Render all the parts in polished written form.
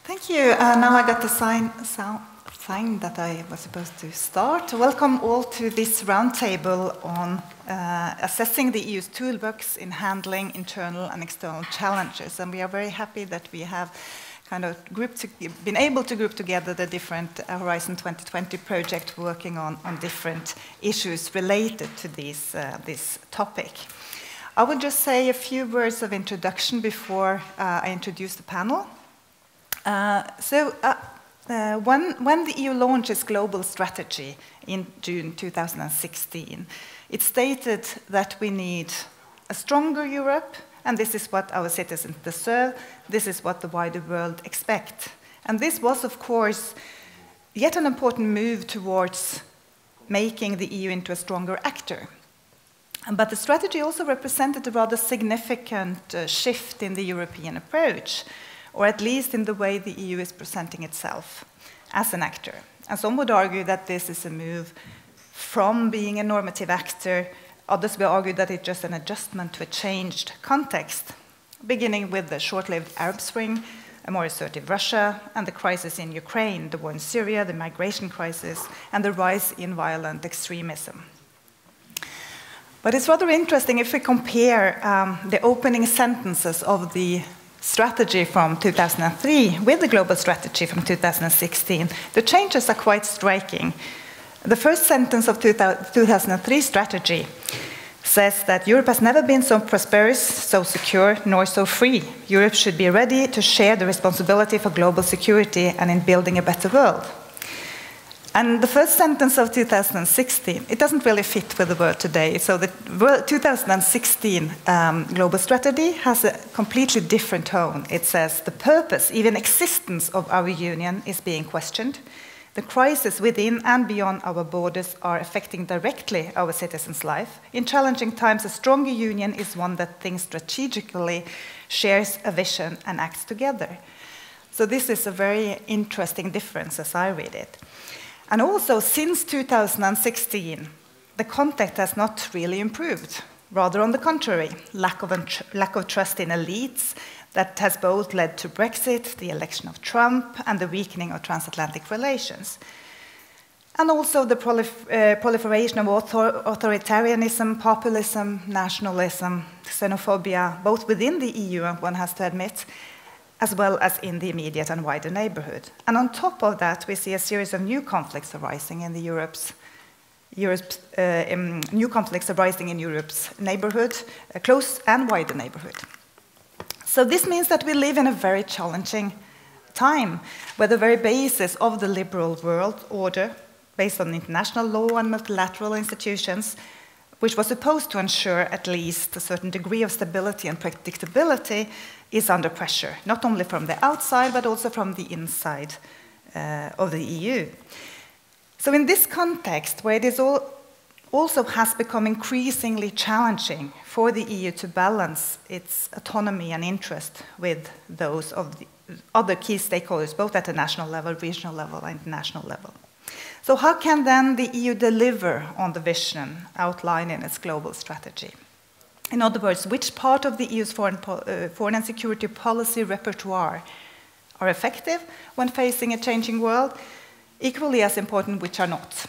Thank you. Now I got the sign that I was supposed to start. Welcome all to this roundtable on assessing the EU's toolbox in handling internal and external challenges. And we are very happy that we have kind of been able to group together the different Horizon 2020 projects working on different issues related to this topic. I will just say a few words of introduction before I introduce the panel. When the EU launched its global strategy in June 2016, it stated that we need a stronger Europe, and this is what our citizens deserve, this is what the wider world expects. And this was, of course, yet an important move towards making the EU into a stronger actor. But the strategy also represented a rather significant shift in the European approach, or at least in the way the EU is presenting itself as an actor. And some would argue that this is a move from being a normative actor. Others will argue that it's just an adjustment to a changed context, beginning with the short-lived Arab Spring, a more assertive Russia, and the crisis in Ukraine, the war in Syria, the migration crisis, and the rise in violent extremism. But it's rather interesting if we compare the opening sentences of the strategy from 2003 with the global strategy from 2016, the changes are quite striking. The first sentence of 2003 strategy says that Europe has never been so prosperous, so secure, nor so free. Europe should be ready to share the responsibility for global security and in building a better world. And the first sentence of 2016, it doesn't really fit with the world today. So the 2016 global strategy has a completely different tone. It says the purpose, even existence of our union is being questioned. The crises within and beyond our borders are affecting directly our citizens' life. In challenging times, a stronger union is one that thinks strategically, shares a vision, and acts together. So this is a very interesting difference as I read it. And also, since 2016, the context has not really improved. Rather on the contrary, lack of trust in elites that has both led to Brexit, the election of Trump, and the weakening of transatlantic relations. And also the proliferation of authoritarianism, populism, nationalism, xenophobia, both within the EU, one has to admit, as well as in the immediate and wider neighborhood. And on top of that, we see a series of new conflicts arising in Europe's neighborhood, a close and wider neighborhood. So this means that we live in a very challenging time, where the very basis of the liberal world order, based on international law and multilateral institutions, which was supposed to ensure at least a certain degree of stability and predictability, is under pressure, not only from the outside, but also from the inside of the EU. So in this context, where it is also has become increasingly challenging for the EU to balance its autonomy and interest with those of the other key stakeholders, both at the national level, regional level, and international level. So how can then the EU deliver on the vision outlined in its global strategy? In other words, which part of the EU's foreign and security policy repertoire are effective when facing a changing world? Equally as important, which are not.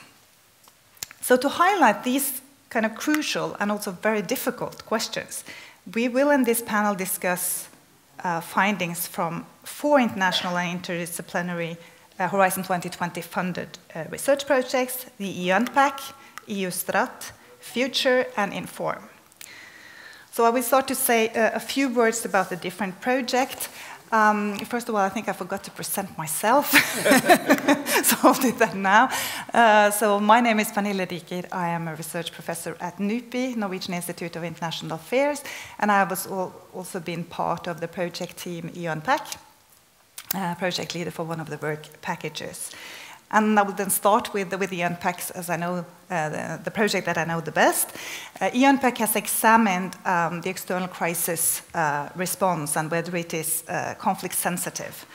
So to highlight these kind of crucial and also very difficult questions, we will in this panel discuss findings from 4 international and interdisciplinary Horizon 2020 funded research projects, the EU Unpack, EU Strat, Future, and Inform. So I will start to say a few words about the different projects. First of all, I think I forgot to present myself, so I'll do that now. So my name is Pernille Diker. I am a research professor at NUPI, Norwegian Institute of International Affairs, and I have also been part of the project team EU Unpack, project leader for one of the work packages. And I will then start with the Unpacks, as I know the project that I know the best. Unpack has examined the external crisis response and whether it is conflict sensitive.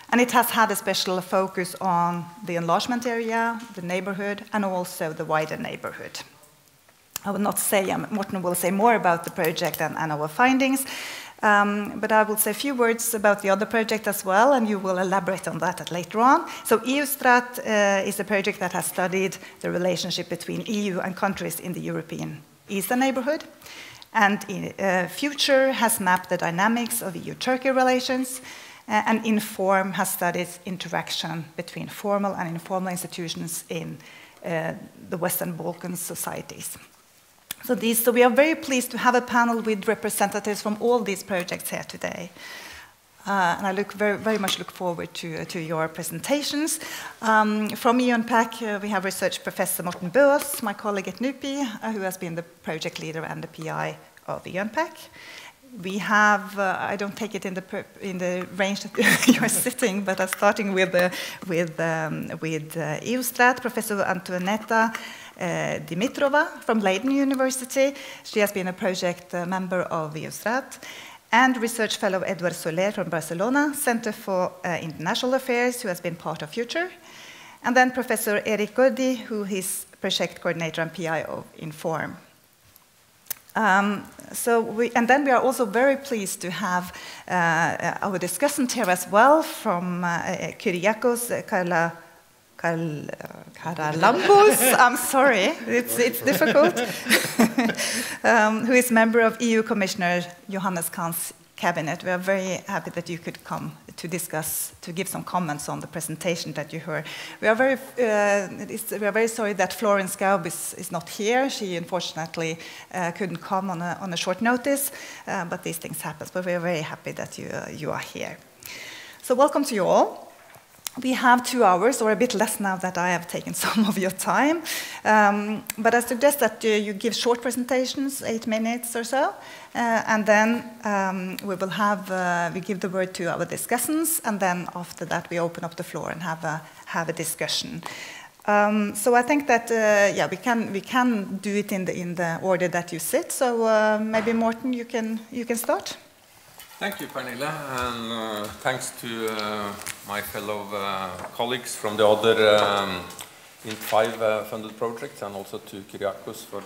And it has had a special focus on the enlargement area, the neighborhood, and also the wider neighborhood. I will not say, Morten will say more about the project and our findings, But I will say a few words about the other project as well, and you will elaborate on that later on. So EU-Strat is a project that has studied the relationship between EU and countries in the European Eastern neighborhood. And Future has mapped the dynamics of EU-Turkey relations, and Inform has studied interaction between formal and informal institutions in the Western Balkan societies. So we are very pleased to have a panel with representatives from all these projects here today. And I very much look forward to your presentations. From EUNPAC, we have research professor Morten Bøs, my colleague at NUPI, who has been the project leader and the PI of EUNPAC. We have, I don't take it in the range that you're sitting, but I'm starting with EU-Strat, Professor Antoaneta Dimitrova from Leiden University. She has been a project member of EU-Strat. And research fellow Edward Soler from Barcelona, Center for International Affairs, who has been part of Future. And then Professor Erik Gordi, who is project coordinator and PI of Inform. And then we are also very pleased to have our discussant here as well from Kyriakos Karalambous, I'm sorry, it's difficult, who is member of EU Commissioner Johannes Kahn's cabinet. We are very happy that you could come to discuss, to give some comments on the presentation that you heard. We are very sorry that Florence Gaub is not here. She unfortunately couldn't come on a short notice, but these things happen. But we are very happy that you are here. So welcome to you all. We have 2 hours, or a bit less now that I have taken some of your time. But I suggest that you give short presentations, 8 minutes or so, and then we give the word to our discussants, and then after that we open up the floor and have a discussion. So I think that we can do it in the order that you sit. So maybe Morten, you can start. Thank you, Pernille, and thanks to my fellow colleagues from the other INT5 funded projects, and also to Kyriakos for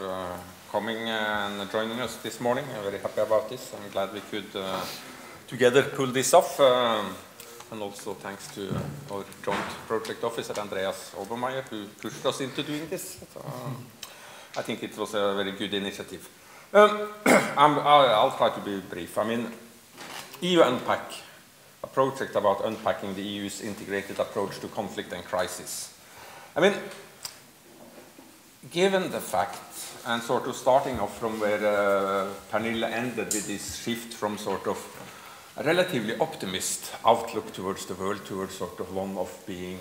coming and joining us this morning. I'm very happy about this. I'm glad we could together pull this off. And also thanks to our joint project officer, Andreas Obermeier, who pushed us into doing this. I think it was a very good initiative. I'll try to be brief. I mean, EU Unpack, a project about unpacking the EU's integrated approach to conflict and crisis. I mean, given the fact, and sort of starting off from where Pernille ended with this shift from sort of a relatively optimist outlook towards the world, towards sort of one of being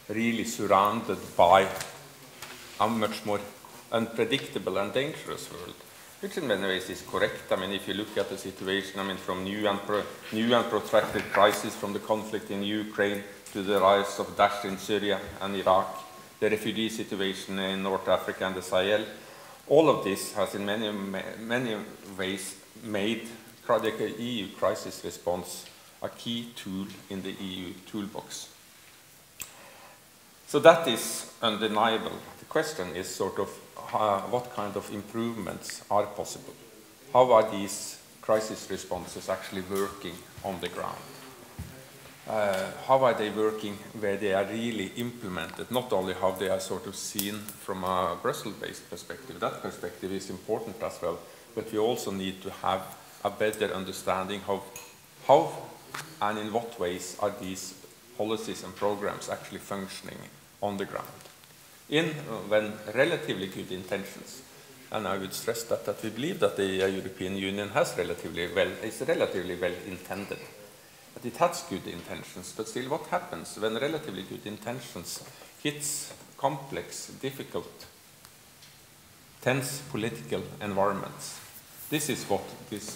really surrounded by a much more unpredictable and dangerous world, which in many ways is correct. I mean, if you look at the situation, I mean, from new and protracted crisis, from the conflict in Ukraine to the rise of Daesh in Syria and Iraq, the refugee situation in North Africa and the Sahel, all of this has in many ways made the EU crisis response a key tool in the EU toolbox. So that is undeniable. The question is sort of what kind of improvements are possible? How are these crisis responses actually working on the ground? How are they working where they are really implemented? Not only how they are sort of seen from a Brussels-based perspective. That perspective is important as well, but we also need to have a better understanding of how and in what ways are these policies and programs actually functioning on the ground. When relatively good intentions, and I would stress that we believe that the European Union is relatively well intended, that it has good intentions, but still what happens when relatively good intentions hits complex, difficult, tense political environments? This is what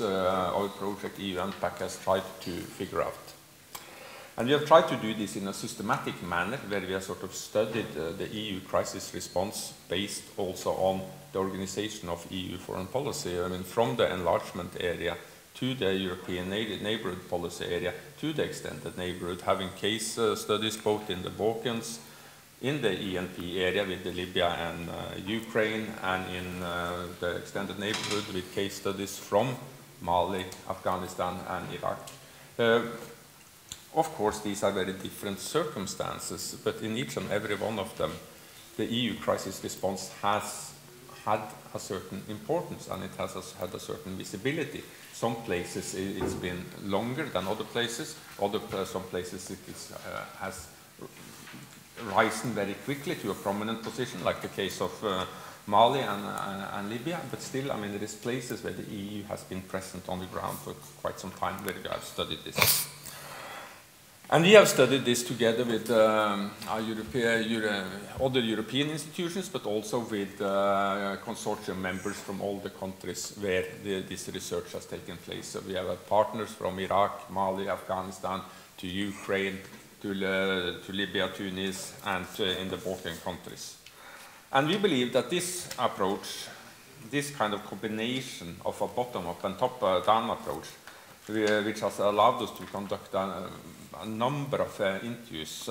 our project EU Unpack has tried to figure out. And we have tried to do this in a systematic manner, where we have sort of studied the EU crisis response based also on the organization of EU foreign policy. I mean, from the enlargement area to the European neighborhood policy area to the extended neighborhood, having case studies both in the Balkans, in the ENP area with the Libya and Ukraine, and in the extended neighborhood with case studies from Mali, Afghanistan, and Iraq. Of course, these are very different circumstances, but in each and every one of them, the EU crisis response has had a certain importance, and it has had a certain visibility. Some places it's been longer than other places. Some places it has risen very quickly to a prominent position, like the case of Mali and Libya. But still, I mean, there is places where the EU has been present on the ground for quite some time, where we have studied this. And we have studied this together with other European institutions, but also with consortium members from all the countries where this research has taken place. So we have partners from Iraq, Mali, Afghanistan, to Ukraine, to Libya, Tunis, and in the Balkan countries. And we believe that this approach, this kind of combination of a bottom-up and top-down approach, which has allowed us to conduct a number of interviews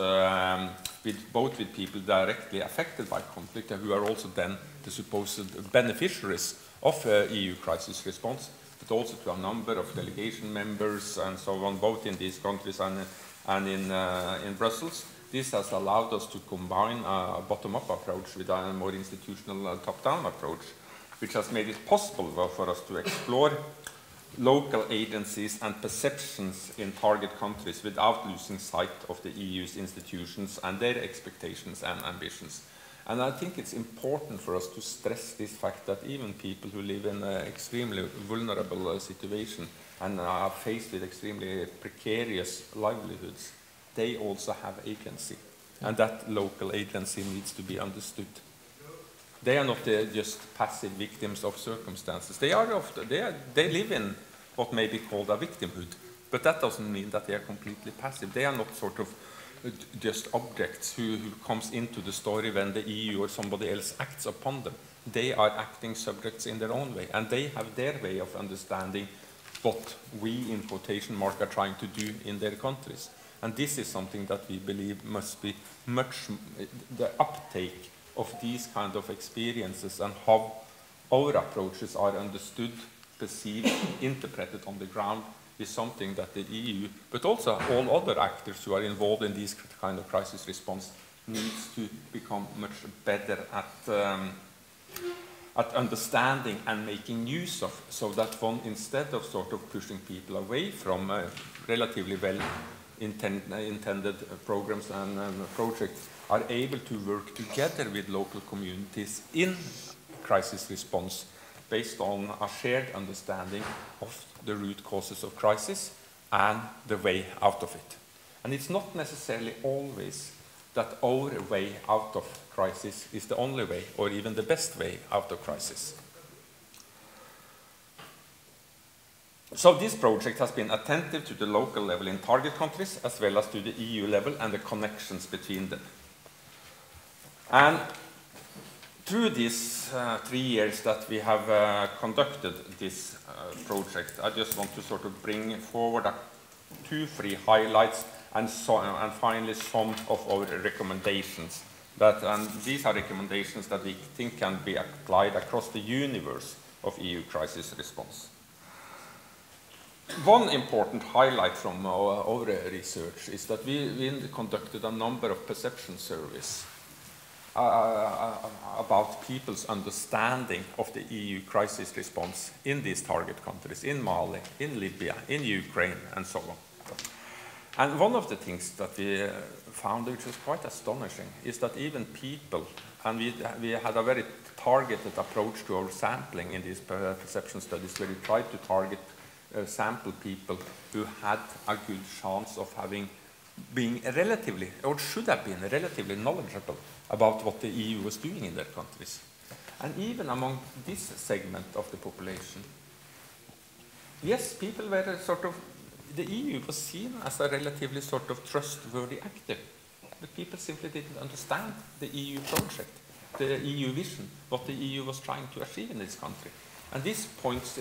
both with people directly affected by conflict, who are also then the supposed beneficiaries of EU crisis response, but also to a number of delegation members and so on, both in these countries and in Brussels. This has allowed us to combine a bottom-up approach with a more institutional top-down approach, which has made it possible for us to explore local agencies and perceptions in target countries without losing sight of the EU's institutions and their expectations and ambitions. And I think it's important for us to stress this fact that even people who live in an extremely vulnerable situation and are faced with extremely precarious livelihoods, they also have agency. And that local agency needs to be understood. They are not just passive victims of circumstances. They live in what may be called a victimhood, but that doesn't mean that they are completely passive. They are not sort of just objects who comes into the story when the EU or somebody else acts upon them. They are acting subjects in their own way, and they have their way of understanding what we, in quotation mark, are trying to do in their countries. And this is something that we believe must be the uptake of these kind of experiences and how our approaches are understood, perceived, interpreted on the ground is something that the EU, but also all other actors who are involved in these kind of crisis response, needs to become much better at understanding and making use of, so that one, instead of sort of pushing people away from relatively well intended programs and projects, are able to work together with local communities in crisis response based on a shared understanding of the root causes of crisis and the way out of it. And it's not necessarily always that our way out of crisis is the only way or even the best way out of crisis. So this project has been attentive to the local level in target countries as well as to the EU level and the connections between them. And through these 3 years that we have conducted this project, I just want to sort of bring forward 2-3 highlights and finally some of our recommendations. And these are recommendations that we think can be applied across the universe of EU crisis response. One important highlight from our research is that we conducted a number of perception surveys about people's understanding of the EU crisis response in these target countries, in Mali, in Libya, in Ukraine, and so on. And one of the things that we found, which was quite astonishing, is that even people, and we had a very targeted approach to our sampling in these perception studies, where we tried to target sample people who had a good chance of being relatively, or should have been relatively knowledgeable about what the EU was doing in their countries. And even among this segment of the population, yes, people were sort of, the EU was seen as a relatively sort of trustworthy actor, but people simply didn't understand the EU project, the EU vision, what the EU was trying to achieve in this country. And this points,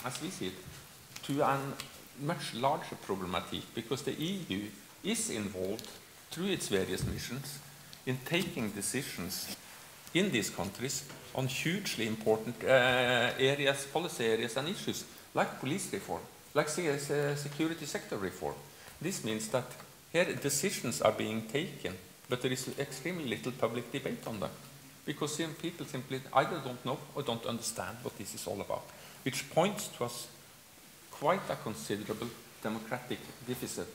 as we see it, to a much larger problematic, because the EU is involved through its various missions in taking decisions in these countries on hugely important areas, policy areas and issues, like police reform, like security sector reform. This means that here decisions are being taken, but there is extremely little public debate on them, because people simply either don't know or don't understand what this is all about, which points to us quite a considerable democratic deficit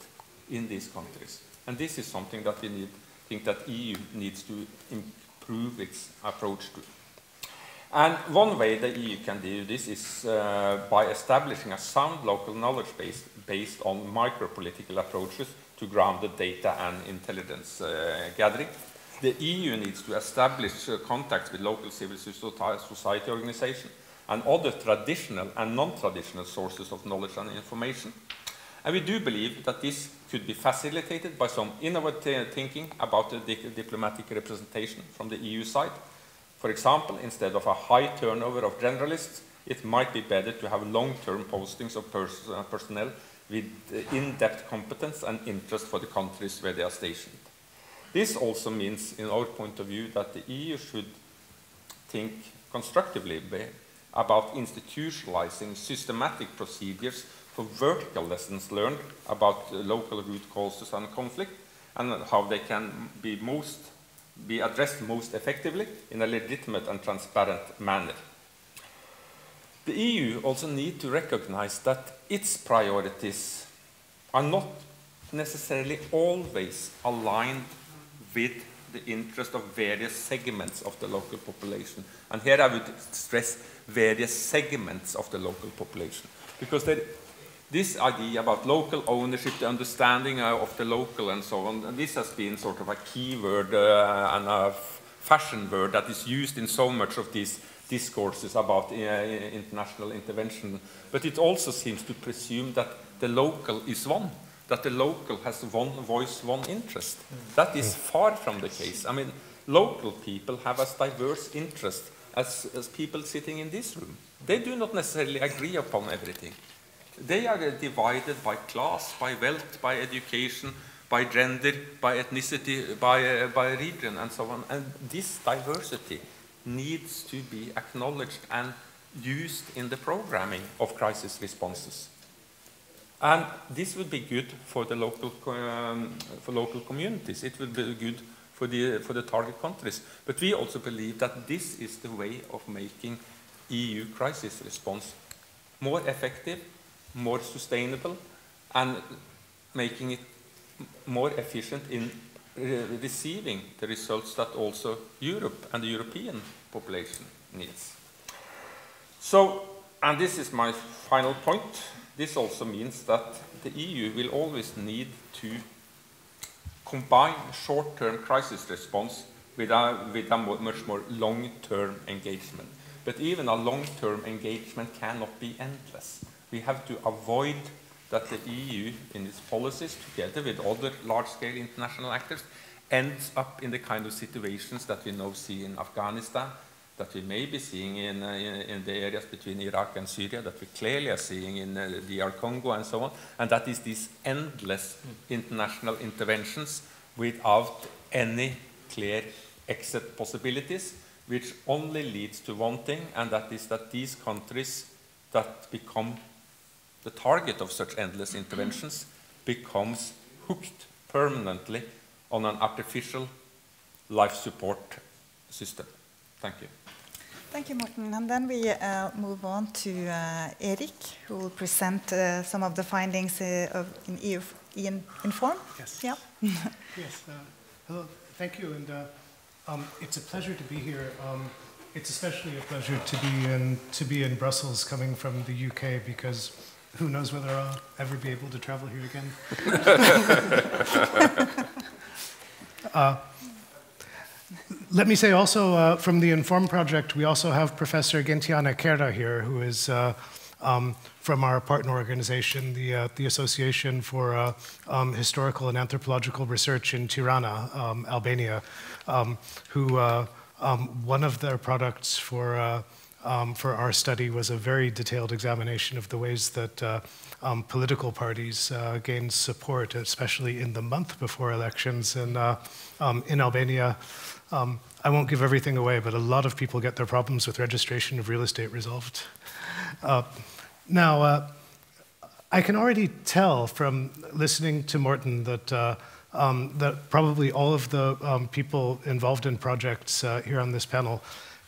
in these countries. And this is something that we think that EU needs to improve its approach to. And one way the EU can do this is by establishing a sound local knowledge base based on micro-political approaches to grounded data and intelligence gathering. The EU needs to establish contacts with local civil society organizations and other traditional and non-traditional sources of knowledge and information. And we do believe that this could be facilitated by some innovative thinking about the diplomatic representation from the EU side. For example, instead of a high turnover of generalists, it might be better to have long-term postings of personnel with in-depth competence and interest for the countries where they are stationed. This also means, in our point of view, that the EU should think constructively about institutionalizing systematic procedures for vertical lessons learned about local root causes and conflict, and how they can be addressed most effectively in a legitimate and transparent manner. The EU also needs to recognize that its priorities are not necessarily always aligned with the interest of various segments of the local population. And here I would stress various segments of the local population, because this idea about local ownership, the understanding of the local and so on, and this has been sort of a key word and a fashion word that is used in so much of these discourses about international intervention. But it also seems to presume that the local is one, that the local has one voice, one interest. That is far from the case. I mean, local people have as diverse interests as people sitting in this room. They do not necessarily agree upon everything. They are divided by class, by wealth, by education, by gender, by ethnicity, by region, and so on. And this diversity needs to be acknowledged and used in the programming of crisis responses. And this would be good for the local communities. It would be good for the target countries. But we also believe that this is the way of making EU crisis response more effective, more sustainable, and making it more efficient in receiving the results that also Europe and the European population needs. So, and this is my final point, this also means that the EU will always need to combine short-term crisis response with a much more long-term engagement. But even a long-term engagement cannot be endless. We have to avoid that the EU, in its policies, together with other large-scale international actors, ends up in the kind of situations that we now see in Afghanistan, that we may be seeing in the areas between Iraq and Syria, that we clearly are seeing in DR Congo and so on, and that is these endless international interventions without any clear exit possibilities, which only leads to one thing, and that is that these countries that become the target of such endless interventions becomes hooked permanently on an artificial life support system. Thank you. Thank you, Morten. And then we move on to Erik, who will present some of the findings in EU Inform. Yes. Yeah. Yes. Hello. Thank you. And it's a pleasure to be here. It's especially a pleasure to be in Brussels, coming from the UK, because who knows whether I'll ever be able to travel here again. Let me say also, from the Inform project, we also have Professor Gentiana Kerra here, who is from our partner organization, the Association for Historical and Anthropological Research in Tirana, Albania, who one of their products for for our study was a very detailed examination of the ways that political parties gained support, especially in the month before elections. And in Albania, I won't give everything away, but a lot of people get their problems with registration of real estate resolved. Now, I can already tell from listening to Morten that that probably all of the people involved in projects here on this panel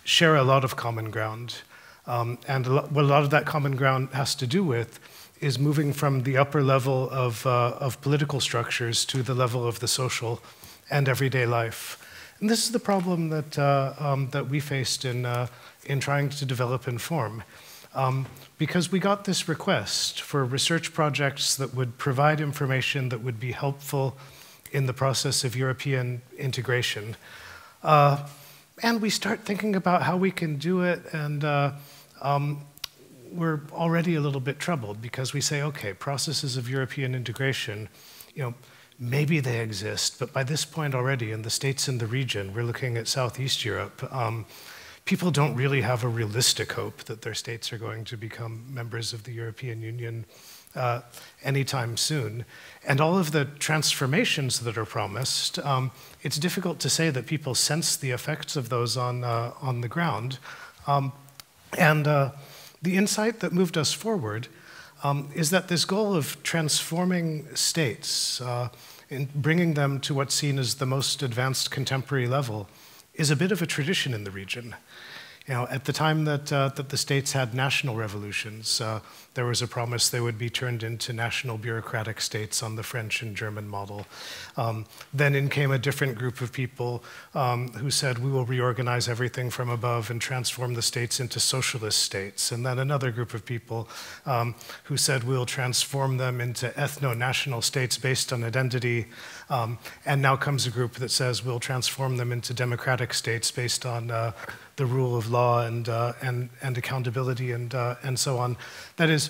share a lot of common ground. And what a lot of that common ground has to do with is moving from the upper level of political structures to the level of the social and everyday life. And this is the problem that, that we faced in trying to develop Inform. Because we got this request for research projects that would provide information that would be helpful in the process of European integration. And we start thinking about how we can do it, and we're already a little bit troubled because we say, okay, processes of European integration, maybe they exist, but by this point already in the states in the region, we're looking at Southeast Europe, people don't really have a realistic hope that their states are going to become members of the European Union anytime soon. And all of the transformations that are promised, it's difficult to say that people sense the effects of those on the ground. The insight that moved us forward is that this goal of transforming states, and bringing them to what's seen as the most advanced contemporary level, is a bit of a tradition in the region. At the time that the states had national revolutions, there was a promise they would be turned into national bureaucratic states on the French and German model. Then in came a different group of people who said, we will reorganize everything from above and transform the states into socialist states. And then another group of people who said, we'll transform them into ethno-national states based on identity. And now comes a group that says, we'll transform them into democratic states based on the rule of law and accountability and so on. That is,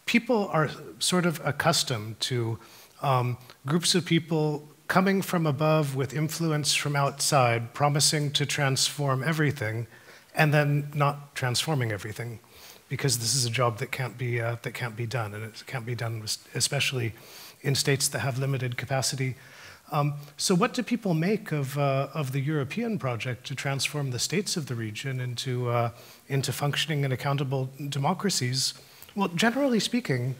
people are sort of accustomed to groups of people coming from above with influence from outside, promising to transform everything, and then not transforming everything, because this is a job that can't be done, and it can't be done especially in states that have limited capacity. So what do people make of the European project to transform the states of the region into functioning and accountable democracies? Well, generally speaking,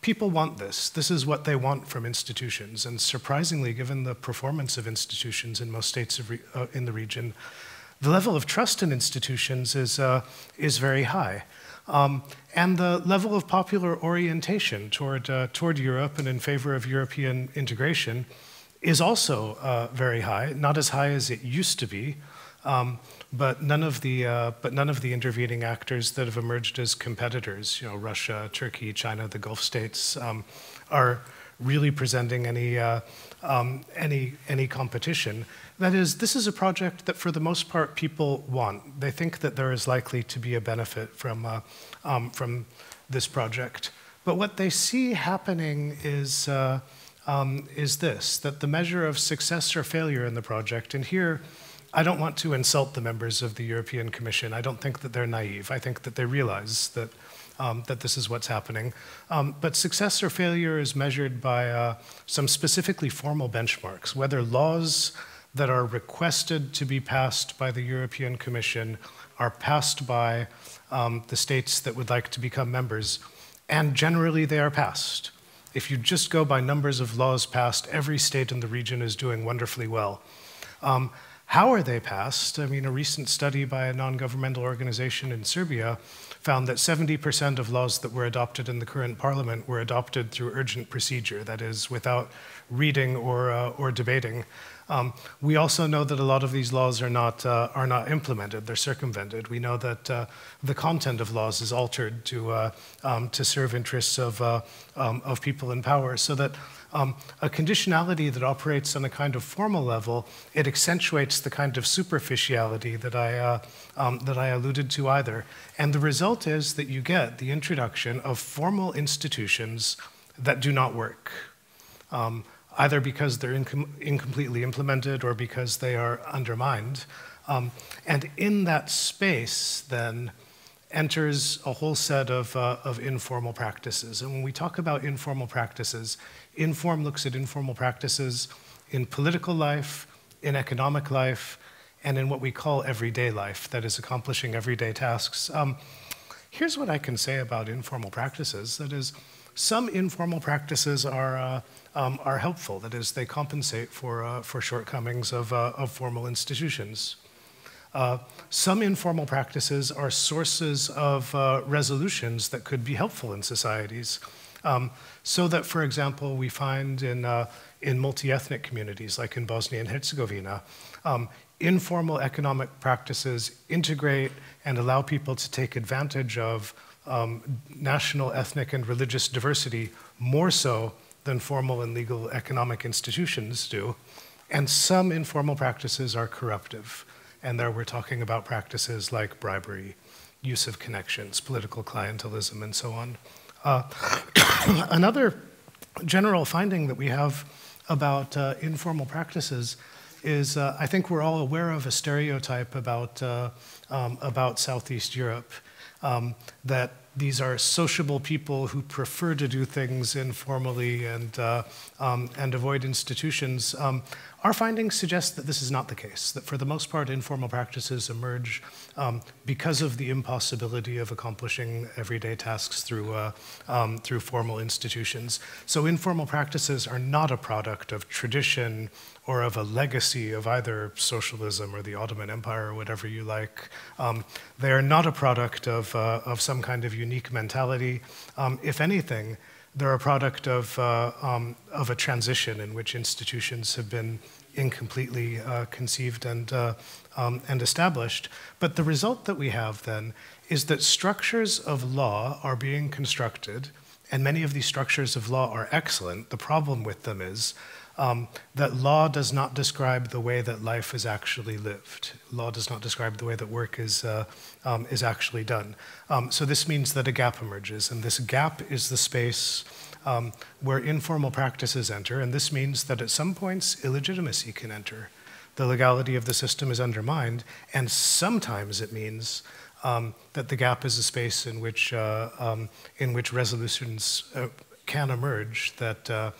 people want this. This is what they want from institutions. And surprisingly, given the performance of institutions in most states in the region, the level of trust in institutions is very high. And the level of popular orientation toward Europe and in favor of European integration is also very high, not as high as it used to be, but none of the intervening actors that have emerged as competitors, Russia, Turkey, China, the Gulf states, are really presenting any competition. That is, this is a project that for the most part people want. They think that there is likely to be a benefit from this project. But what they see happening is this, that the measure of success or failure in the project, and here I don't want to insult the members of the European Commission. I don't think that they're naive. I think that they realize that that this is what's happening. But success or failure is measured by some specifically formal benchmarks, whether laws that are requested to be passed by the European Commission are passed by the states that would like to become members, and generally they are passed. If you just go by numbers of laws passed, every state in the region is doing wonderfully well. How are they passed? I mean, a recent study by a non-governmental organization in Serbia found that 70% of laws that were adopted in the current parliament were adopted through urgent procedure, that is, without reading or debating. We also know that a lot of these laws are not implemented; they're circumvented. We know that the content of laws is altered to serve interests of people in power, so that a conditionality that operates on a kind of formal level, it accentuates the kind of superficiality that I alluded to either. And the result is that you get the introduction of formal institutions that do not work, either because they're incompletely implemented or because they are undermined. And in that space, then, enters a whole set of informal practices. And when we talk about informal practices, Inform looks at informal practices in political life, in economic life, and in what we call everyday life, that is accomplishing everyday tasks. Here's what I can say about informal practices. That is, some informal practices are helpful. That is, they compensate for shortcomings of formal institutions. Some informal practices are sources of resolutions that could be helpful in societies. So that, for example, we find in multi-ethnic communities, like in Bosnia and Herzegovina, informal economic practices integrate and allow people to take advantage of national, ethnic, and religious diversity more so than formal and legal economic institutions do. And some informal practices are corruptive. And there we're talking about practices like bribery, use of connections, political clientelism, and so on. Another general finding that we have about informal practices is I think we're all aware of a stereotype about Southeast Europe, that these are sociable people who prefer to do things informally and avoid institutions. Our findings suggest that this is not the case, that for the most part, informal practices emerge because of the impossibility of accomplishing everyday tasks through formal institutions. So informal practices are not a product of tradition or of a legacy of either socialism or the Ottoman Empire or whatever you like. They are not a product of some kind of unique mentality. If anything, they're a product of a transition in which institutions have been incompletely conceived and established. But the result that we have then is that structures of law are being constructed, and many of these structures of law are excellent. The problem with them is that law does not describe the way that life is actually lived. Law does not describe the way that work is actually done. So this means that a gap emerges, and this gap is the space where informal practices enter, and this means that at some points illegitimacy can enter. The legality of the system is undermined, and sometimes it means that the gap is a space in which resolutions can emerge that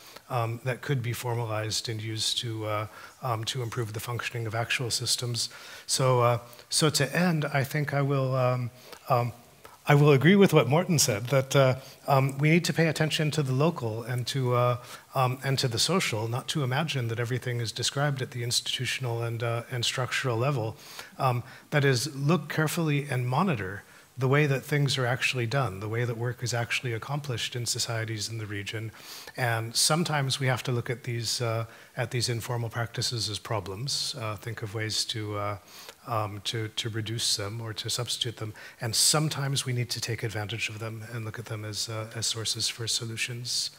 could be formalized and used to improve the functioning of actual systems. So to end, I think I will agree with what Morten said, that we need to pay attention to the local and to the social, not to imagine that everything is described at the institutional and structural level. That is, look carefully and monitor the way that things are actually done, the way that work is actually accomplished in societies in the region. And sometimes we have to look at these informal practices as problems, think of ways to reduce them or to substitute them. And sometimes we need to take advantage of them and look at them as sources for solutions.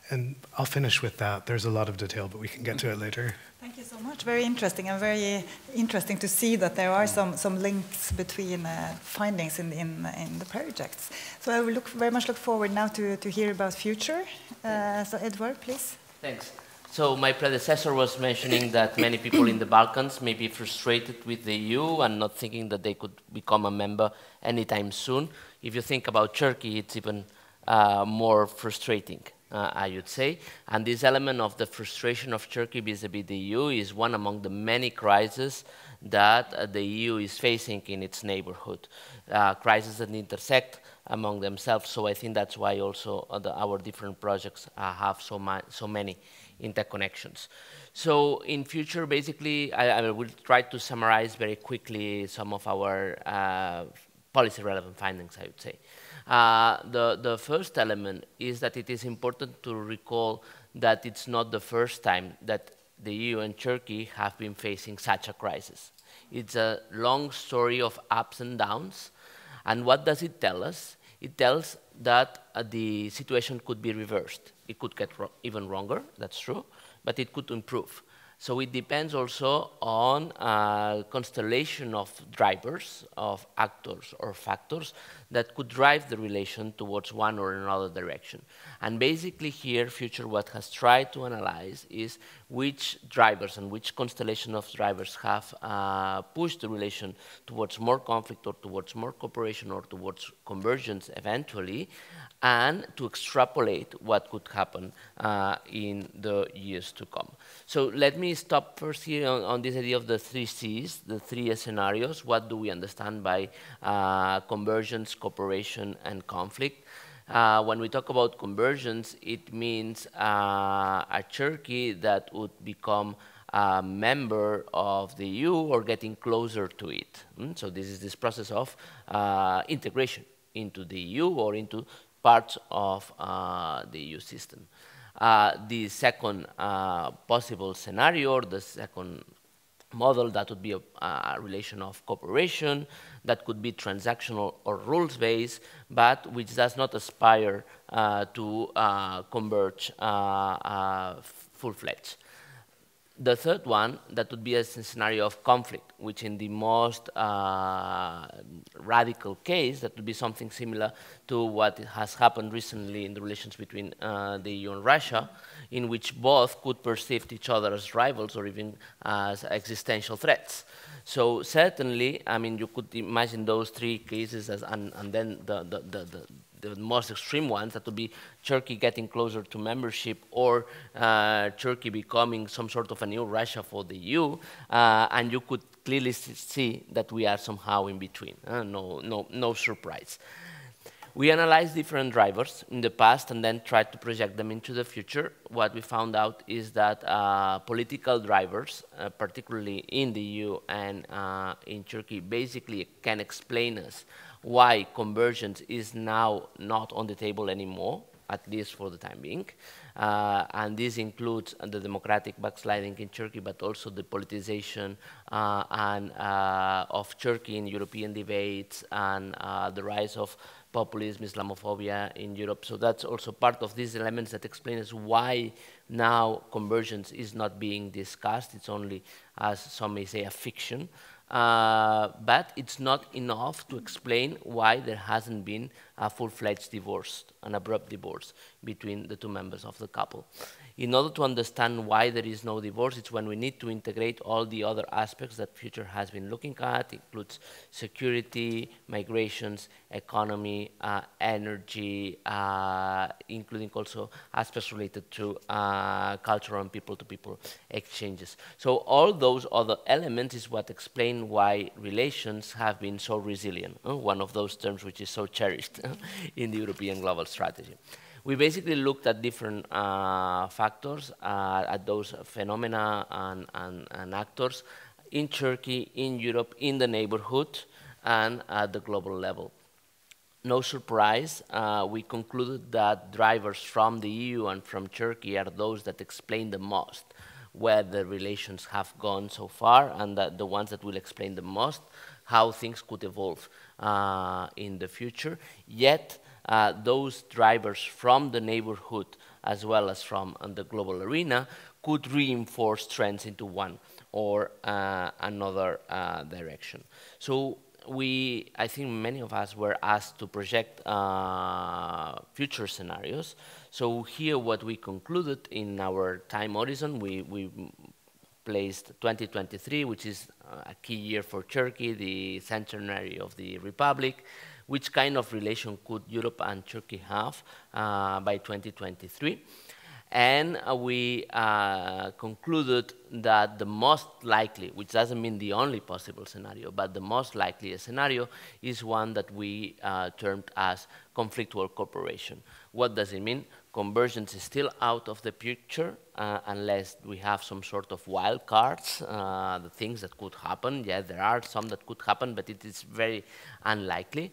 And I'll finish with that. There's a lot of detail, but we can get to it later. Thank you so much. Very interesting, and very interesting to see that there are some links between findings in the projects. So I will very much look forward now to hear about future. So Edward, please. Thanks. So my predecessor was mentioning that many people in the Balkans may be frustrated with the EU and not thinking that they could become a member anytime soon. If you think about Turkey, it's even more frustrating, I would say. And this element of the frustration of Turkey vis-à-vis the EU is one among the many crises that the EU is facing in its neighborhood, crises that intersect among themselves. So I think that's why also our different projects have so many interconnections. So in future, basically, I will try to summarize very quickly some of our policy relevant findings, I would say. The first element is that it is important to recall that it's not the first time that the EU and Turkey have been facing such a crisis. It's a long story of ups and downs. And what does it tell us? It tells that the situation could be reversed. It could get even wronger, that's true, but it could improve. So it depends also on a constellation of drivers, of actors or factors that could drive the relation towards one or another direction. And basically here, Future what has tried to analyze is which drivers and which constellation of drivers have pushed the relation towards more conflict or towards more cooperation or towards convergence eventually, and to extrapolate what could happen in the years to come. So let me stop first here on this idea of the 3 Cs, the 3 scenarios. What do we understand by convergence, cooperation, and conflict? When we talk about convergence, it means a Turkey that would become a member of the EU or getting closer to it. So this is this process of integration into the EU or into parts of the EU system. The second possible scenario, or the second model, that would be a relation of cooperation that could be transactional or rules-based, but which does not aspire to converge full-fledged. The third one, that would be a scenario of conflict, which in the most radical case, that would be something similar to what has happened recently in the relations between the EU and Russia, in which both could perceive each other as rivals or even as existential threats. So certainly, I mean, you could imagine those 3 cases as, and then the most extreme ones, that would be Turkey getting closer to membership or Turkey becoming some sort of a new Russia for the EU, and you could clearly see that we are somehow in between, no surprise. We analyzed different drivers in the past and then tried to project them into the future. What we found out is that political drivers, particularly in the EU and in Turkey, basically can explain us why convergence is now not on the table anymore, at least for the time being. And this includes the democratic backsliding in Turkey, but also the politicization of Turkey in European debates and the rise of populism, Islamophobia in Europe. So that's also part of these elements that explain us why now convergence is not being discussed. It's only, as some may say, a fiction. But it's not enough to explain why there hasn't been a full-fledged divorce, an abrupt divorce between the 2 members of the couple. In order to understand why there is no divorce, it's when we need to integrate all the other aspects that Future has been looking at. It includes security, migrations, economy, energy, including also aspects related to cultural and people-to-people exchanges. So all those other elements is what explain why relations have been so resilient, one of those terms which is so cherished in the European global strategy. We basically looked at different factors, at those phenomena and actors in Turkey, in Europe, in the neighborhood, and at the global level. No surprise, we concluded that drivers from the EU and from Turkey are those that explain the most where the relations have gone so far, and that the ones that will explain the most how things could evolve in the future. Yet, those drivers from the neighborhood as well as from the global arena could reinforce trends into one or another direction. So I think many of us were asked to project future scenarios. So here what we concluded in our time horizon, we placed 2023, which is a key year for Turkey, the centenary of the Republic. Which kind of relation could Europe and Turkey have by 2023? And we concluded that the most likely, which doesn't mean the only possible scenario, but the most likely scenario is one that we termed as conflictual cooperation. What does it mean? Convergence is still out of the picture unless we have some sort of wild cards, the things that could happen. Yeah, there are some that could happen, but it is very unlikely.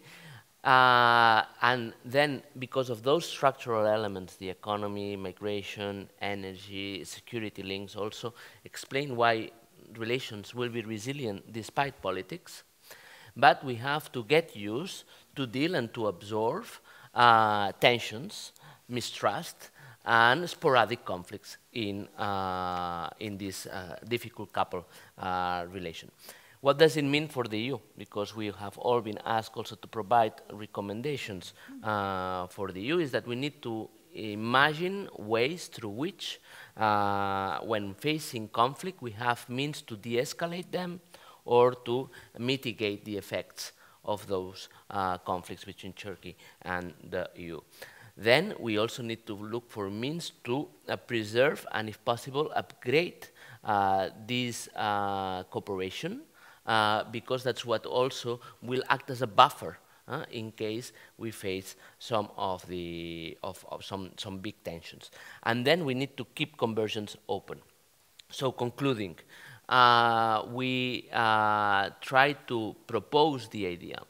And then, because of those structural elements, the economy, migration, energy, security links also explain why relations will be resilient despite politics. But we have to get used to deal and to absorb tensions, mistrust, and sporadic conflicts in this difficult couple relation. What does it mean for the EU? Because we have all been asked also to provide recommendations for the EU, is that we need to imagine ways through which, when facing conflict, we have means to de-escalate them or to mitigate the effects of those conflicts between Turkey and the EU. Then we also need to look for means to preserve and, if possible, upgrade this cooperation, because that's what also will act as a buffer in case we face some of the some big tensions. And then we need to keep convergence open. So concluding, we try to propose the idea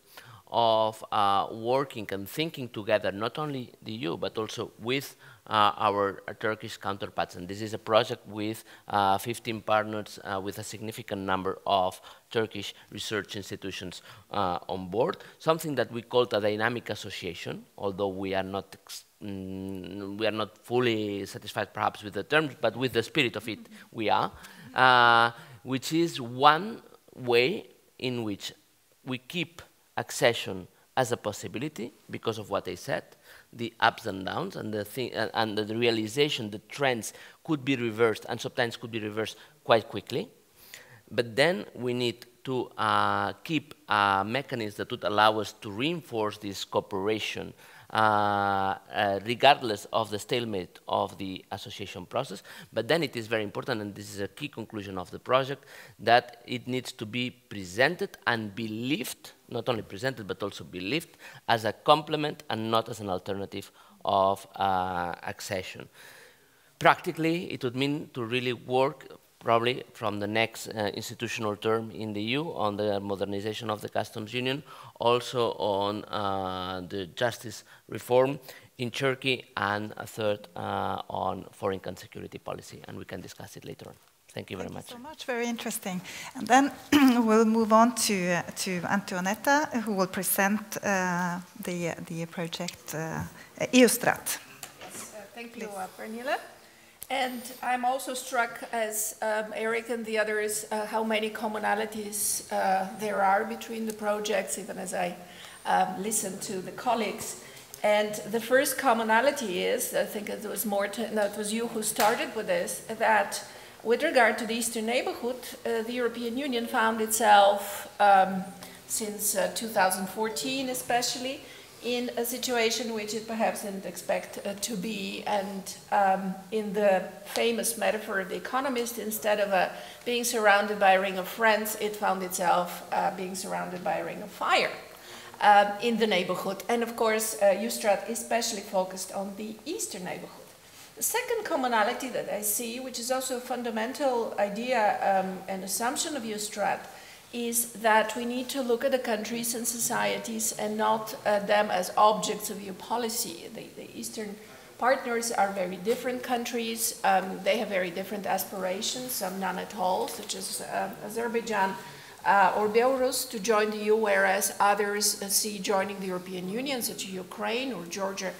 of working and thinking together, not only the EU, but also with our Turkish counterparts. And this is a project with 15 partners, with a significant number of Turkish research institutions on board, something that we called a dynamic association, although we are not fully satisfied perhaps with the terms, but with the spirit of it we are, which is one way in which we keep accession as a possibility because of what I said, the ups and downs, and the realization that trends could be reversed and sometimes could be reversed quite quickly. But then we need to keep a mechanism that would allow us to reinforce this cooperation regardless of the stalemate of the association process. But then it is very important, and this is a key conclusion of the project, that it needs to be presented and be lived, not only presented but also be lived, as a complement and not as an alternative of accession. Practically, it would mean to really work probably from the next institutional term in the EU on the modernization of the customs union, also on the justice reform in Turkey, and a third on foreign and security policy, and we can discuss it later on. Thank you very much. Thank you so much, very interesting. And then we'll move on to Antoinetta, who will present the project EUSTRAT. Yes, thank you, Pernille. And I'm also struck, as Eric and the others, how many commonalities there are between the projects, even as I listen to the colleagues. And the first commonality is, I think it was Morten, no, it was you who started with this, that with regard to the Eastern neighborhood, the European Union found itself, since 2014 especially, in a situation which it perhaps didn't expect to be, and in the famous metaphor of The Economist, instead of being surrounded by a ring of friends, it found itself being surrounded by a ring of fire in the neighborhood. And of course, EUSTRAT is especially focused on the Eastern neighborhood. The second commonality that I see, which is also a fundamental idea and assumption of EUSTRAT, is that we need to look at the countries and societies and not them as objects of EU policy. The Eastern partners are very different countries. They have very different aspirations, some none at all, such as Azerbaijan or Belarus, to join the EU, whereas others see joining the European Union, such as Ukraine or Georgia,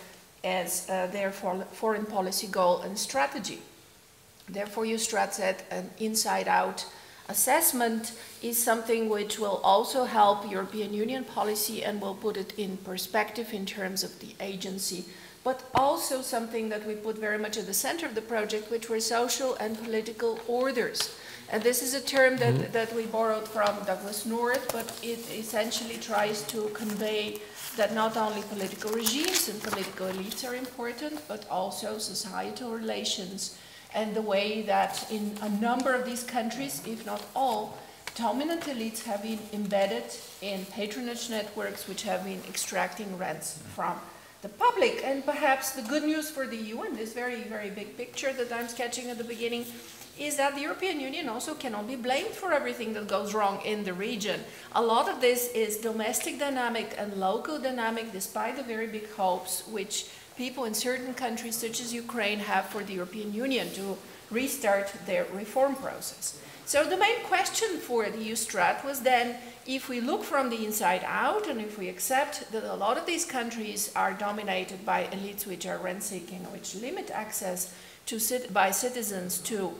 as their foreign policy goal and strategy. Therefore, EUSTRAT said an inside-out assessment is something which will also help European Union policy and will put it in perspective in terms of the agency, but also something that we put very much at the center of the project, which were social and political orders. And this is a term that we borrowed from Douglas North, but it essentially tries to convey that not only political regimes and political elites are important, but also societal relations, and the way that in a number of these countries, if not all, dominant elites have been embedded in patronage networks which have been extracting rents from the public. And perhaps the good news for the EU in this very, very big picture that I'm sketching at the beginning is that the European Union also cannot be blamed for everything that goes wrong in the region. A lot of this is domestic dynamic and local dynamic, despite the very big hopes which people in certain countries, such as Ukraine, have for the European Union to restart their reform process. So the main question for the EU Strat was then, if we look from the inside out and if we accept that a lot of these countries are dominated by elites which are rent-seeking, which limit access by citizens to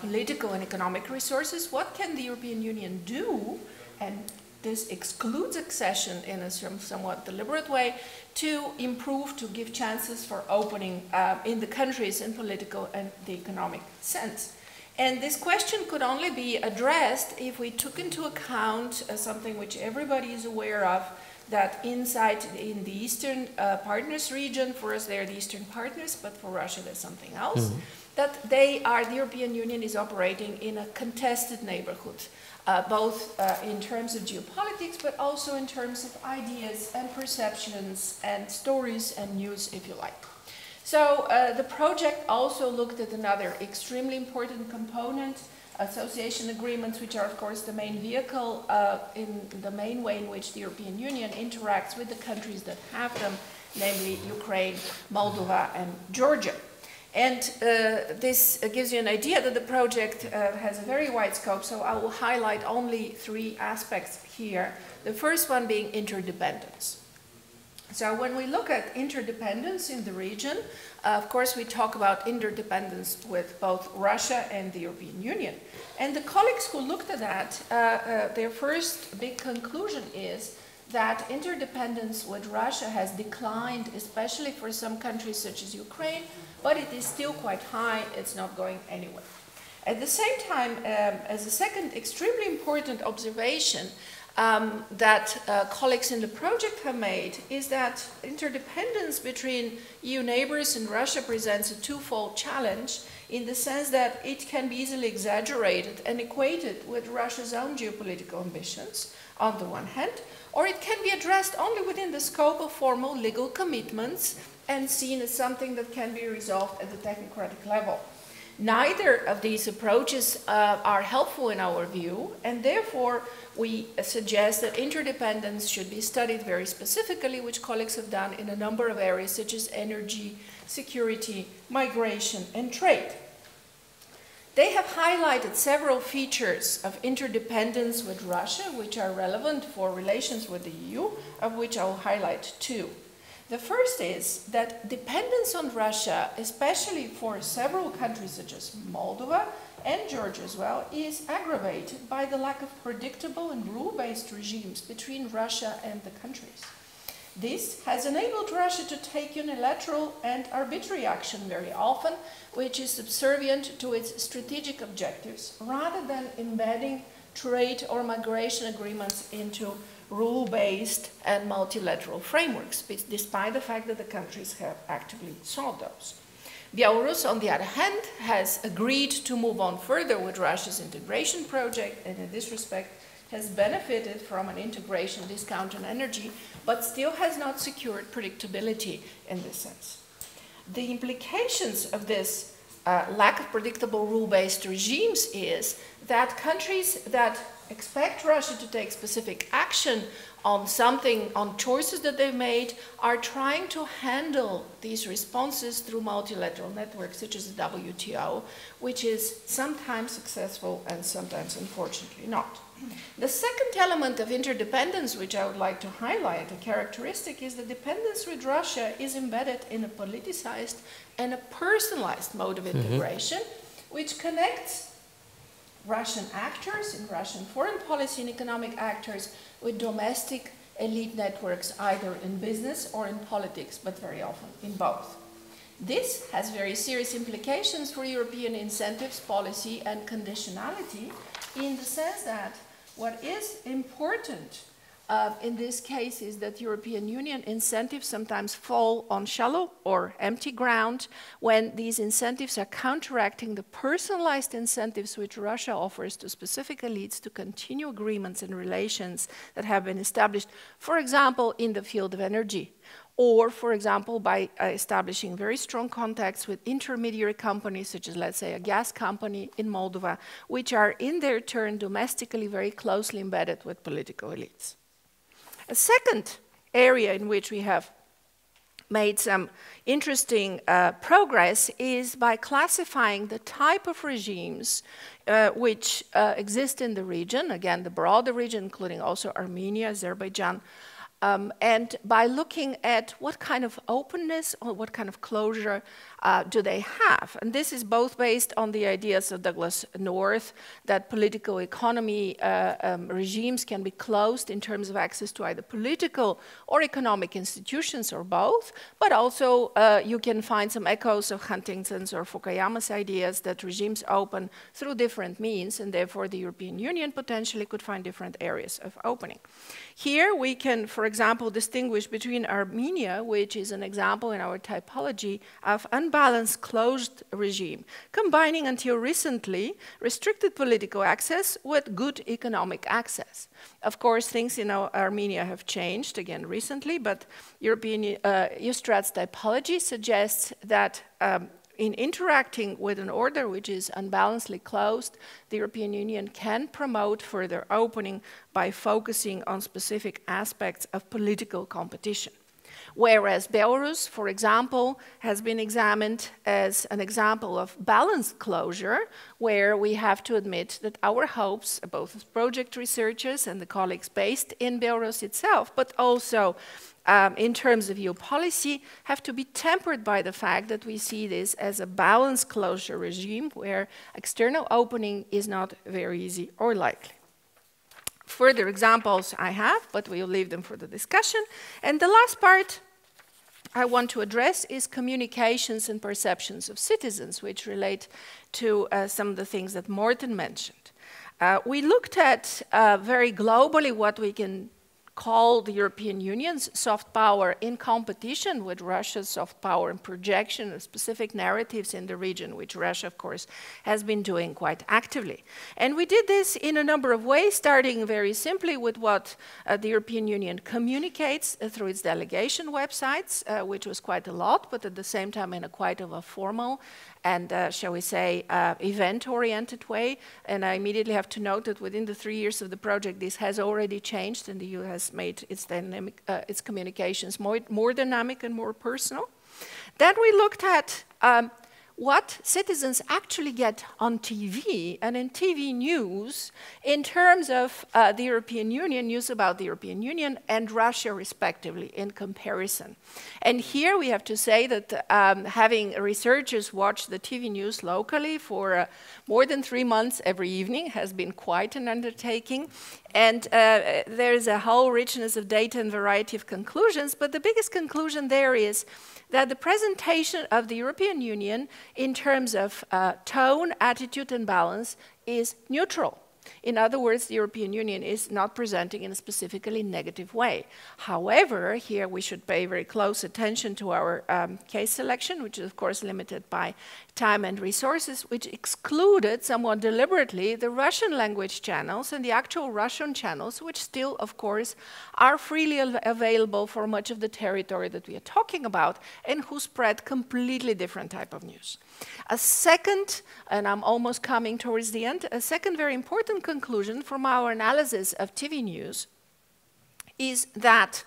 political and economic resources, what can the European Union do, and this excludes accession in a somewhat deliberate way, to improve, to give chances for opening in the countries in political and the economic sense. And this question could only be addressed if we took into account something which everybody is aware of, that inside in the Eastern Partners region, for us they're the Eastern Partners, but for Russia there's something else, that the European Union is operating in a contested neighborhood, both in terms of geopolitics, but also in terms of ideas and perceptions and stories and news, if you like. So the project also looked at another extremely important component, association agreements, which are of course the main vehicle in the main way in which the European Union interacts with the countries that have them, namely Ukraine, Moldova and Georgia. And this gives you an idea that the project has a very wide scope, so I will highlight only 3 aspects here. The first one being interdependence. So when we look at interdependence in the region, of course we talk about interdependence with both Russia and the European Union. And the colleagues who looked at that, their first big conclusion is that interdependence with Russia has declined, especially for some countries such as Ukraine, but it is still quite high, it's not going anywhere. At the same time, as a second extremely important observation, that colleagues in the project have made is that interdependence between EU neighbors and Russia presents a twofold challenge, in the sense that it can be easily exaggerated and equated with Russia's own geopolitical ambitions on the one hand, or it can be addressed only within the scope of formal legal commitments and seen as something that can be resolved at the technocratic level. Neither of these approaches are helpful in our view, and therefore we suggest that interdependence should be studied very specifically, which colleagues have done in a number of areas such as energy, security, migration, and trade. They have highlighted several features of interdependence with Russia, which are relevant for relations with the EU, of which I will highlight 2. The first is that dependence on Russia, especially for several countries such as Moldova and Georgia as well, is aggravated by the lack of predictable and rule-based regimes between Russia and the countries. This has enabled Russia to take unilateral and arbitrary action very often, which is subservient to its strategic objectives, rather than embedding trade or migration agreements into rule-based and multilateral frameworks, despite the fact that the countries have actively sought those. Belarus, on the other hand, has agreed to move on further with Russia's integration project, and in this respect has benefited from an integration discount on energy, but still has not secured predictability in this sense. The implications of this lack of predictable rule-based regimes is that countries that expect Russia to take specific action on something, on choices that they've made, are trying to handle these responses through multilateral networks such as the WTO, which is sometimes successful and sometimes unfortunately not. The second element of interdependence, which I would like to highlight, a characteristic, is that dependence with Russia is embedded in a politicized and a personalized mode of integration, which connects Russian actors in Russian foreign policy and economic actors with domestic elite networks, either in business or in politics, but very often in both. This has very serious implications for European incentives policy and conditionality, in the sense that what is important in this case is that European Union incentives sometimes fall on shallow or empty ground when these incentives are counteracting the personalized incentives which Russia offers to specific elites to continue agreements and relations that have been established, for example, in the field of energy, or, for example, by establishing very strong contacts with intermediary companies, such as, let's say, a gas company in Moldova, which are in their turn domestically very closely embedded with political elites. A second area in which we have made some interesting progress is by classifying the type of regimes which exist in the region, again, the broader region, including also Armenia, Azerbaijan, and by looking at what kind of openness or what kind of closure do they have. And this is both based on the ideas of Douglas North, that political economy regimes can be closed in terms of access to either political or economic institutions or both, but also you can find some echoes of Huntington's or Fukuyama's ideas that regimes open through different means, and therefore the European Union potentially could find different areas of opening. Here we can, for example, distinguish between Armenia, which is an example in our typology of unbalanced closed regime, combining until recently restricted political access with good economic access. Of course, things in Armenia have changed again recently, but European Eustrat's typology suggests that in interacting with an order which is unbalancedly closed, the European Union can promote further opening by focusing on specific aspects of political competition. Whereas Belarus, for example, has been examined as an example of balanced closure, where we have to admit that our hopes, both as project researchers and the colleagues based in Belarus itself, but also in terms of EU policy, have to be tempered by the fact that we see this as a balanced closure regime where external opening is not very easy or likely. Further examples I have, but we'll leave them for the discussion. And the last part I want to address is communications and perceptions of citizens, which relate to some of the things that Morten mentioned. We looked at very globally what we can call the European Union's soft power in competition with Russia's soft power and projection of specific narratives in the region, which Russia, of course, has been doing quite actively. And we did this in a number of ways, starting very simply with what the European Union communicates through its delegation websites, which was quite a lot, but at the same time in a quite of a formal and, shall we say, event-oriented way. And I immediately have to note that within the 3 years of the project, this has already changed, and the EU has made its, its communications more dynamic and more personal. Then we looked at what citizens actually get on TV and in TV news in terms of the European Union, news about the European Union and Russia respectively in comparison. And here we have to say that having researchers watch the TV news locally for more than 3 months every evening has been quite an undertaking. And there is a whole richness of data and variety of conclusions, but the biggest conclusion there is that the presentation of the European Union in terms of tone, attitude, and balance is neutral. In other words, the European Union is not presenting in a specifically negative way. However, here we should pay very close attention to our case selection, which is of course limited by time and resources, which excluded somewhat deliberately the Russian language channels and the actual Russian channels, which still, of course, are freely available for much of the territory that we are talking about and who spread completely different type of news. A second, and I'm almost coming towards the end, a second very important conclusion from our analysis of TV news is that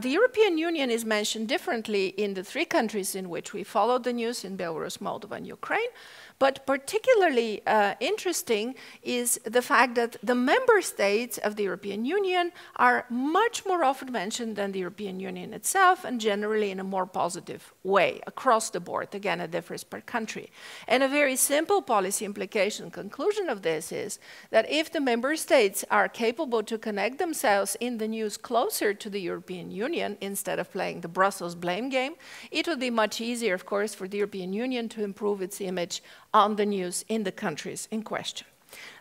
the European Union is mentioned differently in the 3 countries in which we followed the news, in Belarus, Moldova, and Ukraine. But particularly interesting is the fact that the member states of the European Union are much more often mentioned than the European Union itself, and generally in a more positive way across the board. Again, it differs per country. And a very simple policy implication conclusion of this is that if the member states are capable to connect themselves in the news closer to the European Union instead of playing the Brussels blame game, it would be much easier, of course, for the European Union to improve its image on the news in the countries in question.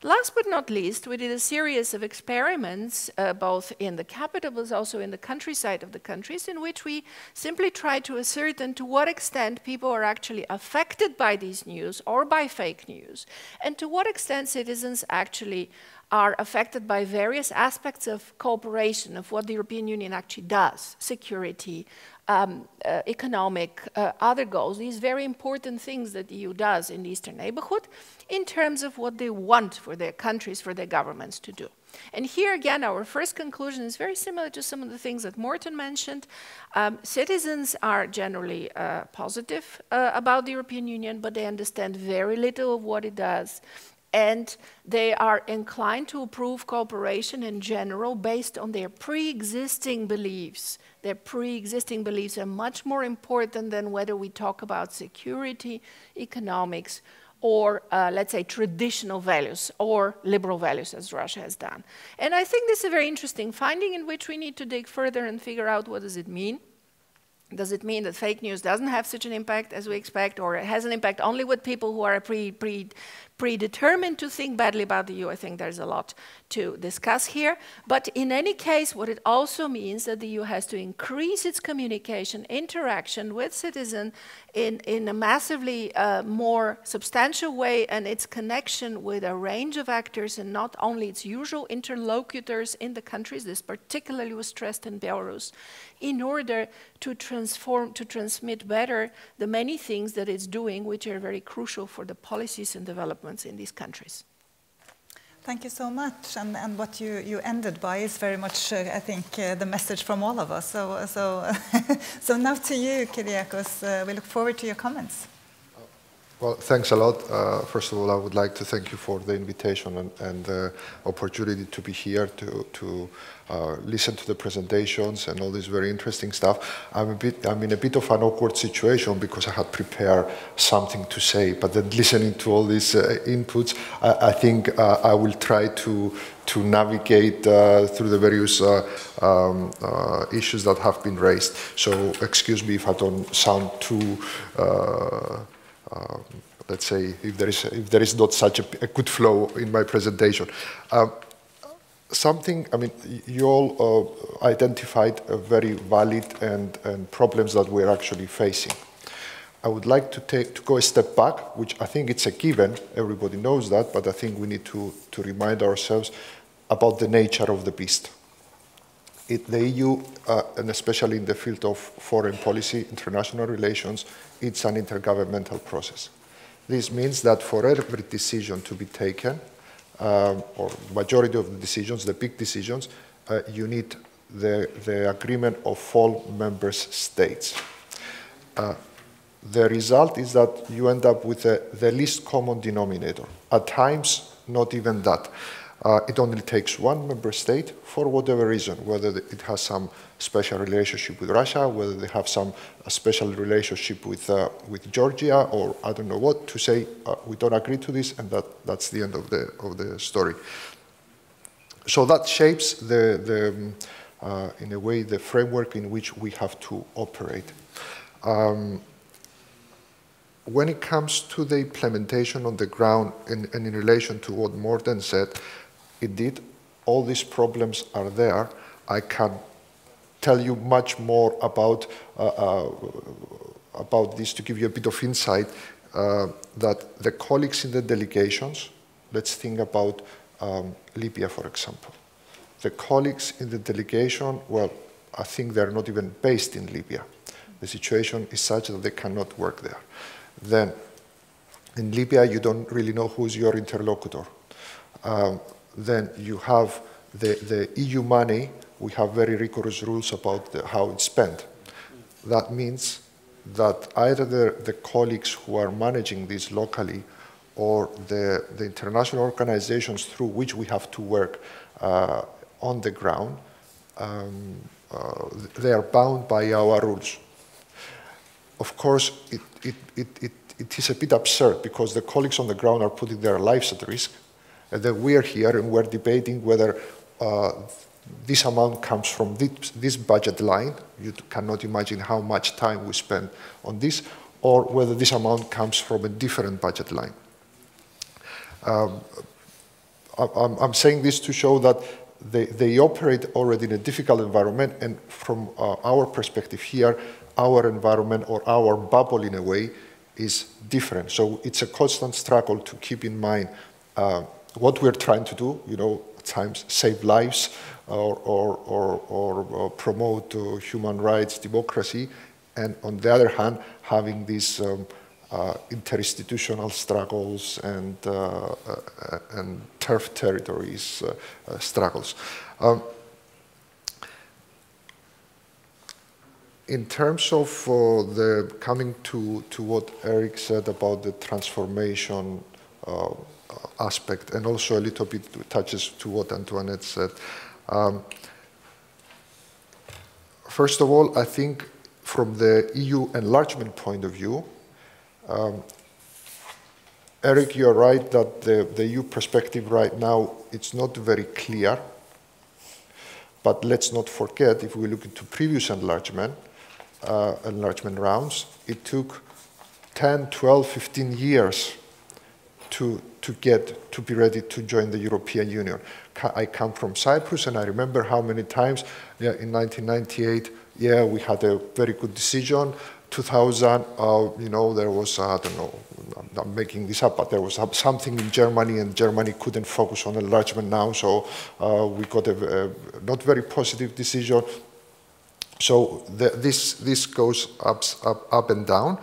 Last but not least, we did a series of experiments, both in the capital but also in the countryside of the countries, in which we simply try to ascertain to what extent people are actually affected by these news or by fake news, and to what extent citizens actually are affected by various aspects of cooperation, of what the European Union actually does, security, economic, other goals, these very important things that the EU does in the Eastern neighborhood in terms of what they want for their countries, for their governments to do. And here again, our first conclusion is very similar to some of the things that Morten mentioned. Citizens are generally positive about the European Union, but they understand very little of what it does. And they are inclined to approve cooperation in general based on their pre-existing beliefs. Their pre-existing beliefs are much more important than whether we talk about security, economics, or let's say traditional values or liberal values, as Russia has done. And I think this is a very interesting finding in which we need to dig further and figure out what does it mean. Does it mean that fake news doesn't have such an impact as we expect, or it has an impact only with people who are predetermined to think badly about the EU? I think there's a lot to discuss here. But in any case, what it also means that the EU has to increase its communication, interaction with citizens in a massively more substantial way, and its connection with a range of actors and not only its usual interlocutors in the countries. This particularly was stressed in Belarus, in order to transmit better the many things that it's doing, which are very crucial for the policies and developments in these countries. Thank you so much. And what you ended by is very much, I think, the message from all of us. So now to you, Kyriakos. We look forward to your comments. Well, thanks a lot. First of all, I would like to thank you for the invitation and the opportunity to be here to listen to the presentations and all this very interesting stuff. I'm in a bit of an awkward situation because I had prepared something to say, but then listening to all these inputs, I think I will try to navigate through the various issues that have been raised. So excuse me if I don't sound too let's say, if there is not such a good flow in my presentation. You all identified a very valid and problems that we're actually facing. I would like to go a step back, which I think it's a given, everybody knows that, but I think we need to remind ourselves about the nature of the beast. The EU, and especially in the field of foreign policy, international relations, it's an intergovernmental process. This means that for every decision to be taken, or majority of the decisions, the big decisions, you need the agreement of all member states. The result is that you end up with the least common denominator. At times, not even that. It only takes one member state for whatever reason, whether it has some special relationship with Russia, whether they have some special relationship with Georgia, or I don't know what, to say we don't agree to this, and that's the end of the story. So that shapes in a way the framework in which we have to operate. When it comes to the implementation on the ground and in relation to what Morten said, indeed, all these problems are there. I can tell you much more about this to give you a bit of insight that the colleagues in the delegations, let's think about Libya, for example. The colleagues in the delegation, well, I think they're not even based in Libya. The situation is such that they cannot work there. Then, in Libya, you don't really know who's your interlocutor. Then you have the EU money. We have very rigorous rules about how it's spent. That means that either the colleagues who are managing this locally or the international organizations through which we have to work on the ground, they are bound by our rules. Of course, it is a bit absurd because the colleagues on the ground are putting their lives at risk. And then we are here and we're debating whether this amount comes from this budget line. You cannot imagine how much time we spend on this, or whether this amount comes from a different budget line. I'm saying this to show that they operate already in a difficult environment, and from our perspective here, our environment or our bubble in a way is different. So it's a constant struggle to keep in mind what we're trying to do, you know, at times save lives or promote human rights, democracy, and on the other hand, having these interinstitutional struggles and turf territories struggles. In terms of the coming to what Eric said about the transformation aspect, and also a little bit touches to what Antoinette said. First of all, I think from the EU enlargement point of view, Eric, you're right that the EU perspective right now, it's not very clear. But let's not forget, if we look into previous enlargement rounds, it took 10, 12, 15 years to be ready to join the European Union. I come from Cyprus, and I remember how many times, in 1998, we had a very good decision. 2000, you know, there was, I don't know, I'm making this up, but there was something in Germany, and Germany couldn't focus on enlargement now, so we got a not very positive decision. So this goes up and down,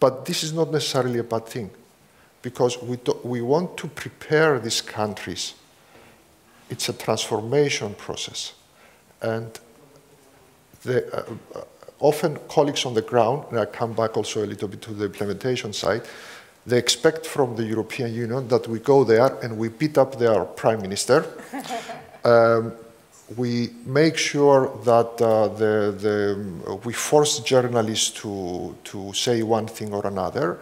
but this is not necessarily a bad thing, because we want to prepare these countries. It's a transformation process, and often colleagues on the ground, and I come back also a little bit to the implementation side, they expect from the European Union that we go there and we beat up their prime minister. We make sure that we force journalists to say one thing or another.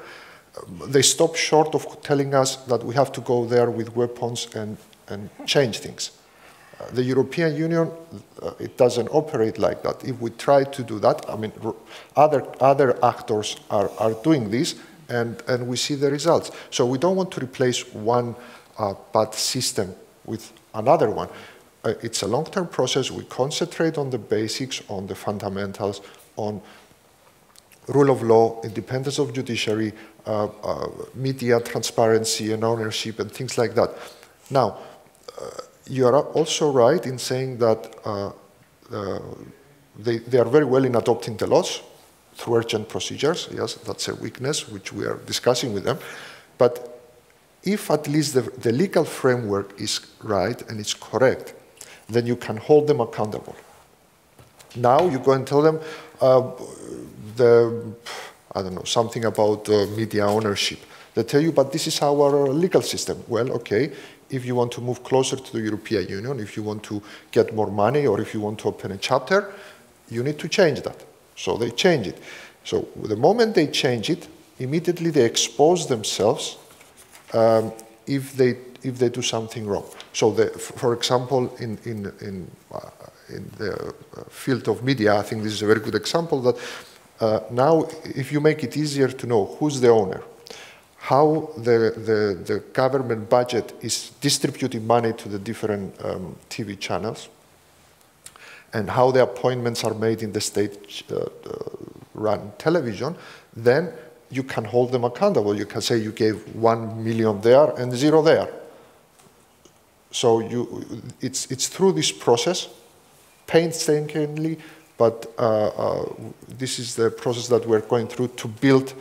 They stop short of telling us that we have to go there with weapons and change things. The European Union, it doesn't operate like that. If we try to do that, I mean, other actors are doing this, and we see the results. So we don't want to replace one bad system with another one. It's a long-term process. We concentrate on the basics, on the fundamentals, on rule of law, independence of judiciary, media transparency and ownership, and things like that. Now, you are also right in saying that they are very well in adopting the laws through urgent procedures. Yes, that's a weakness which we are discussing with them. But if at least the legal framework is right and it's correct, then you can hold them accountable. Now you go and tell them I don't know, something about media ownership. They tell you, but this is our legal system. Well, okay, if you want to move closer to the European Union, if you want to get more money, or if you want to open a chapter, you need to change that. So they change it. So the moment they change it, immediately they expose themselves if they do something wrong. So, for example, in the field of media, I think this is a very good example that now, if you make it easier to know who's the owner, how the government budget is distributing money to the different TV channels, and how the appointments are made in the state-run television, then you can hold them accountable. You can say you gave 1 million there and 0 there. So it's through this process, painstakingly, but this is the process that we're going through to build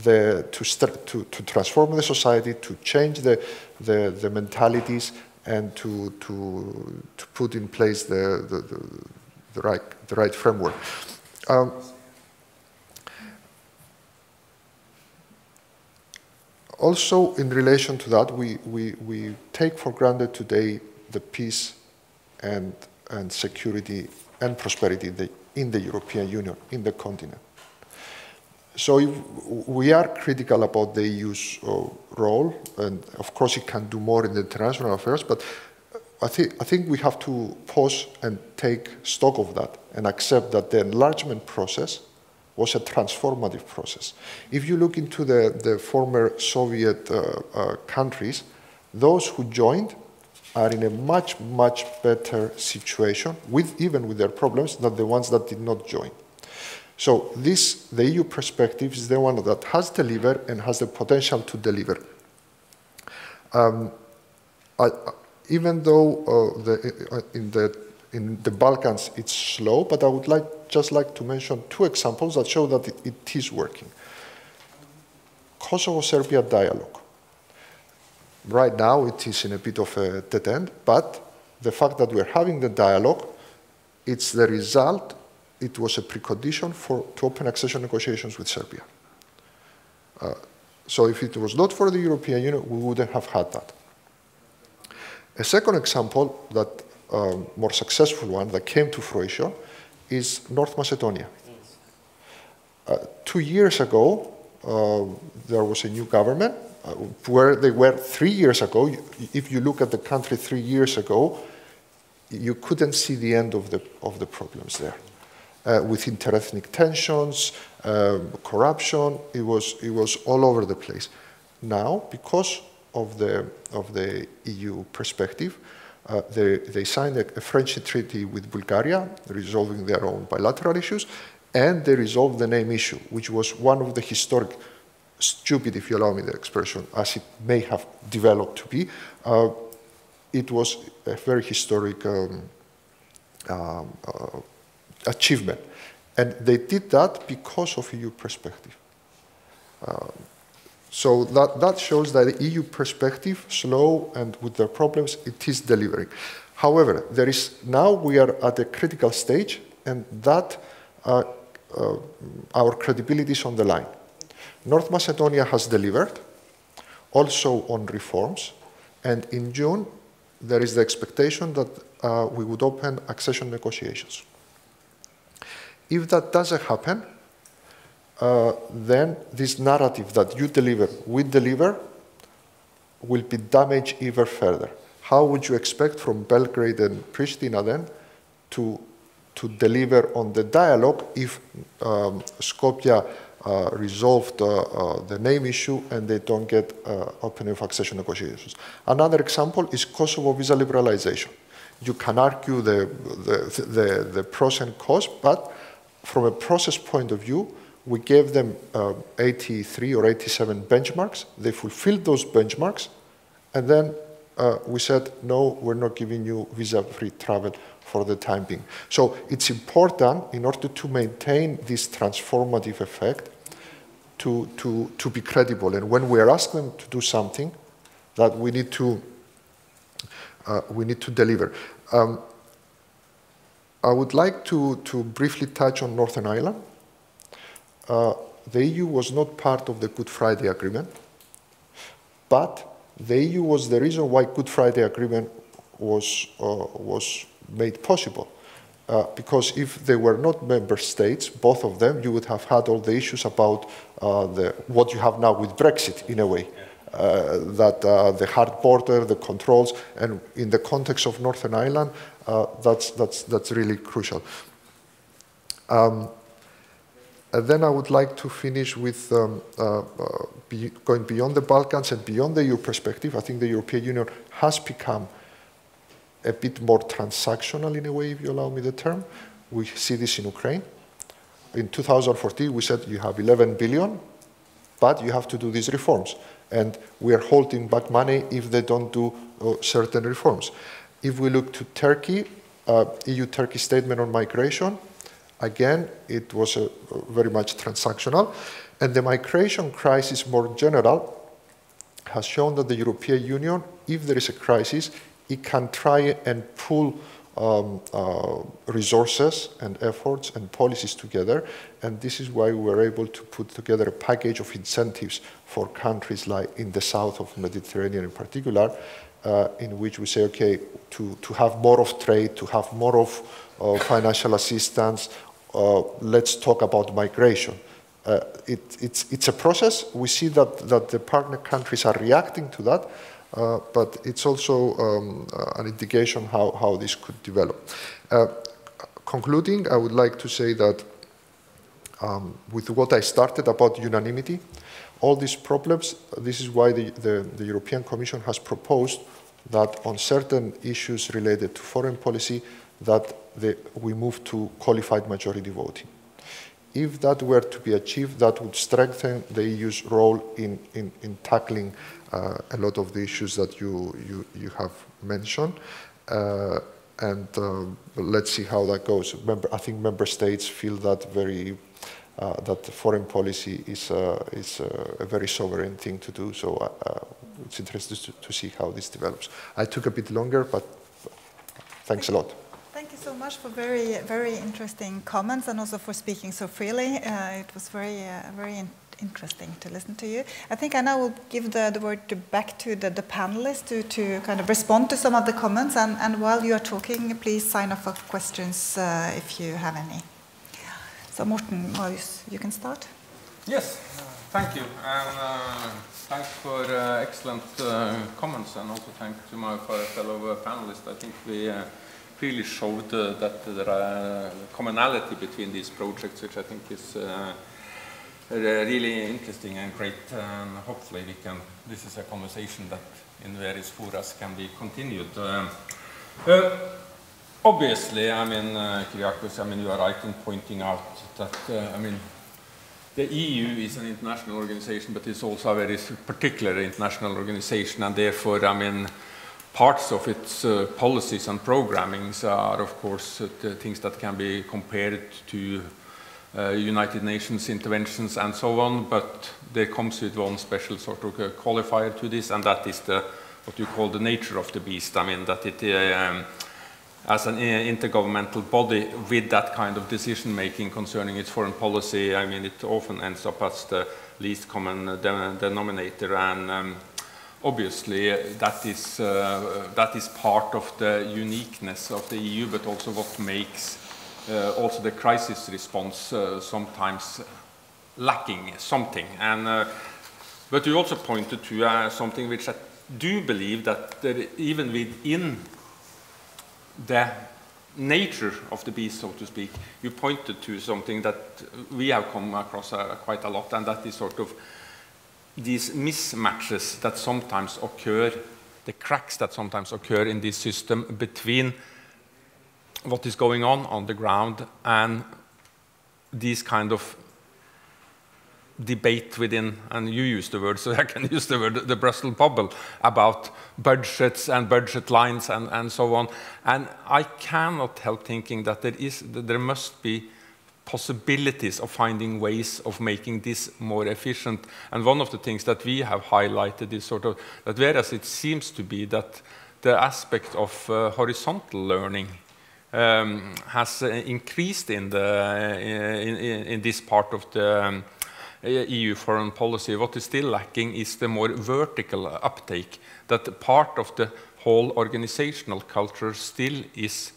to transform the society, to change the mentalities, and to put in place the right framework. Also, in relation to that, we take for granted today the peace and security and prosperity in the European Union, in the continent. So if we are critical about the EU's role, and of course it can do more in the international affairs, but I think we have to pause and take stock of that and accept that the enlargement process was a transformative process. If you look into the former Soviet countries, those who joined are in a much, much better situation, even with their problems, than the ones that did not join. So the EU perspective is the one that has delivered and has the potential to deliver. Even though in the Balkans it's slow, but I would just like to mention two examples that show that it is working. Kosovo-Serbia dialogue. Right now it is in a bit of a dead end, but the fact that we're having the dialogue, it's the result, it was a precondition to open accession negotiations with Serbia. So if it was not for the European Union, we wouldn't have had that. A second example, that more successful one that came to fruition, is North Macedonia. 2 years ago, there was a new government, where they were 3 years ago. If you look at the country 3 years ago, you couldn't see the end of the problems there. With interethnic tensions, corruption, it was all over the place. Now, because of the EU perspective, they signed a friendship treaty with Bulgaria, resolving their own bilateral issues, and they resolved the name issue, which was one of the historic, stupid, if you allow me the expression, as it may have developed to be. It was a very historic achievement. And they did that because of EU perspective. So that shows that the EU perspective, slow and with their problems, it is delivering. However, now we are at a critical stage, and that our credibility is on the line. North Macedonia has delivered, also on reforms, and in June, there is the expectation that we would open accession negotiations. If that doesn't happen, then this narrative that you deliver, we deliver, will be damaged even further. How would you expect from Belgrade and Pristina then to deliver on the dialogue if Skopje resolved the name issue and they don't get opening of accession negotiations? Another example is Kosovo visa liberalization. You can argue the pros and cons, but from a process point of view, we gave them 83 or 87 benchmarks. They fulfilled those benchmarks, and then we said, no, we're not giving you visa-free travel for the time being. So it's important, in order to maintain this transformative effect, to be credible. And when we are asked them to do something, that we need to deliver. I would like to briefly touch on Northern Ireland. The EU was not part of the Good Friday Agreement, but the EU was the reason why Good Friday Agreement was made possible. Because if they were not member states, both of them, you would have had all the issues about what you have now with Brexit, in a way. That the hard border, the controls, and in the context of Northern Ireland, that's really crucial. And then I would like to finish with going beyond the Balkans and beyond the EU perspective. I think the European Union has become a bit more transactional in a way, if you allow me the term. We see this in Ukraine. In 2014, we said you have 11 billion, but you have to do these reforms. And we are holding back money if they don't do certain reforms. If we look to Turkey, EU-Turkey statement on migration, again, it was very much transactional. And the migration crisis, more general, has shown that the European Union, if there is a crisis, it can try and pull resources and efforts and policies together. And this is why we were able to put together a package of incentives for countries like in the south of the Mediterranean in particular, in which we say, okay, to have more of trade, to have more of financial assistance, let's talk about migration. It's a process. We see that the partner countries are reacting to that, but it's also an indication how this could develop. Concluding, I would like to say that with what I started about unanimity, all these problems, this is why the European Commission has proposed that on certain issues related to foreign policy, that we move to qualified majority voting. if that were to be achieved, that would strengthen the EU's role in tackling a lot of the issues that you have mentioned. And let's see how that goes. I think member states feel that that foreign policy is a very sovereign thing to do. So it's interesting to see how this develops. I took a bit longer, but thanks a lot. Thank you so much for very interesting comments, and also for speaking so freely. It was very interesting to listen to you. I think I now will give the word back to the panelists to kind of respond to some of the comments, and while you are talking, please sign up for questions if you have any. So Morten, you can start. Yes, thank you, and thanks for excellent comments, and also thanks to my fellow panelists. I think we really showed that there are commonality between these projects, which I think is really interesting and great, and hopefully this is a conversation that in various forums can be continued. Obviously, I mean, Kyriakos, I mean, you are right in pointing out that, I mean, the EU is an international organization, but it's also a very particular international organization, and therefore, I mean, parts of its policies and programmings are, of course, things that can be compared to United Nations interventions and so on, but there comes with one special sort of qualifier to this, and that is what you call the nature of the beast. I mean, that it, as an intergovernmental body with that kind of decision-making concerning its foreign policy, I mean, it often ends up as the least common denominator, and obviously that is part of the uniqueness of the EU, but also what makes also the crisis response sometimes lacking something. And but you also pointed to something which I do believe that even within the nature of the beast, so to speak, you pointed to something that we have come across quite a lot, and that is sort of these mismatches that sometimes occur, the cracks that sometimes occur in this system between what is going on the ground and these kind of debate within, and you use the word, so I can use the word, the Brussels bubble, about budgets and budget lines and so on. And I cannot help thinking that there must be possibilities of finding ways of making this more efficient. And one of the things that we have highlighted is sort of that whereas it seems to be that the aspect of horizontal learning has increased in this part of the EU foreign policy, what is still lacking is the more vertical uptake, that part of the whole organizational culture still is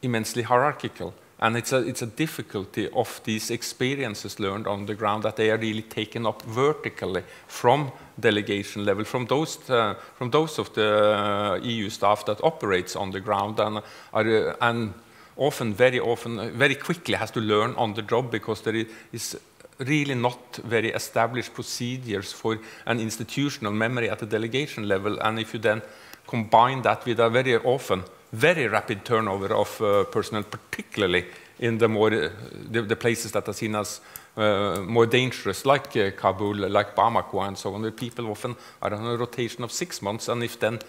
immensely hierarchical. And it's a difficulty of these experiences learned on the ground, that they are really taken up vertically from delegation level, from those of the EU staff that operates on the ground and often, very quickly has to learn on the job, because there is really not very established procedures for an institutional memory at the delegation level. And if you then combine that with a very often very rapid turnover of personnel, particularly in the places that are seen as more dangerous, like Kabul, like Bamako, and so on, where people often are on a rotation of 6 months. And if then,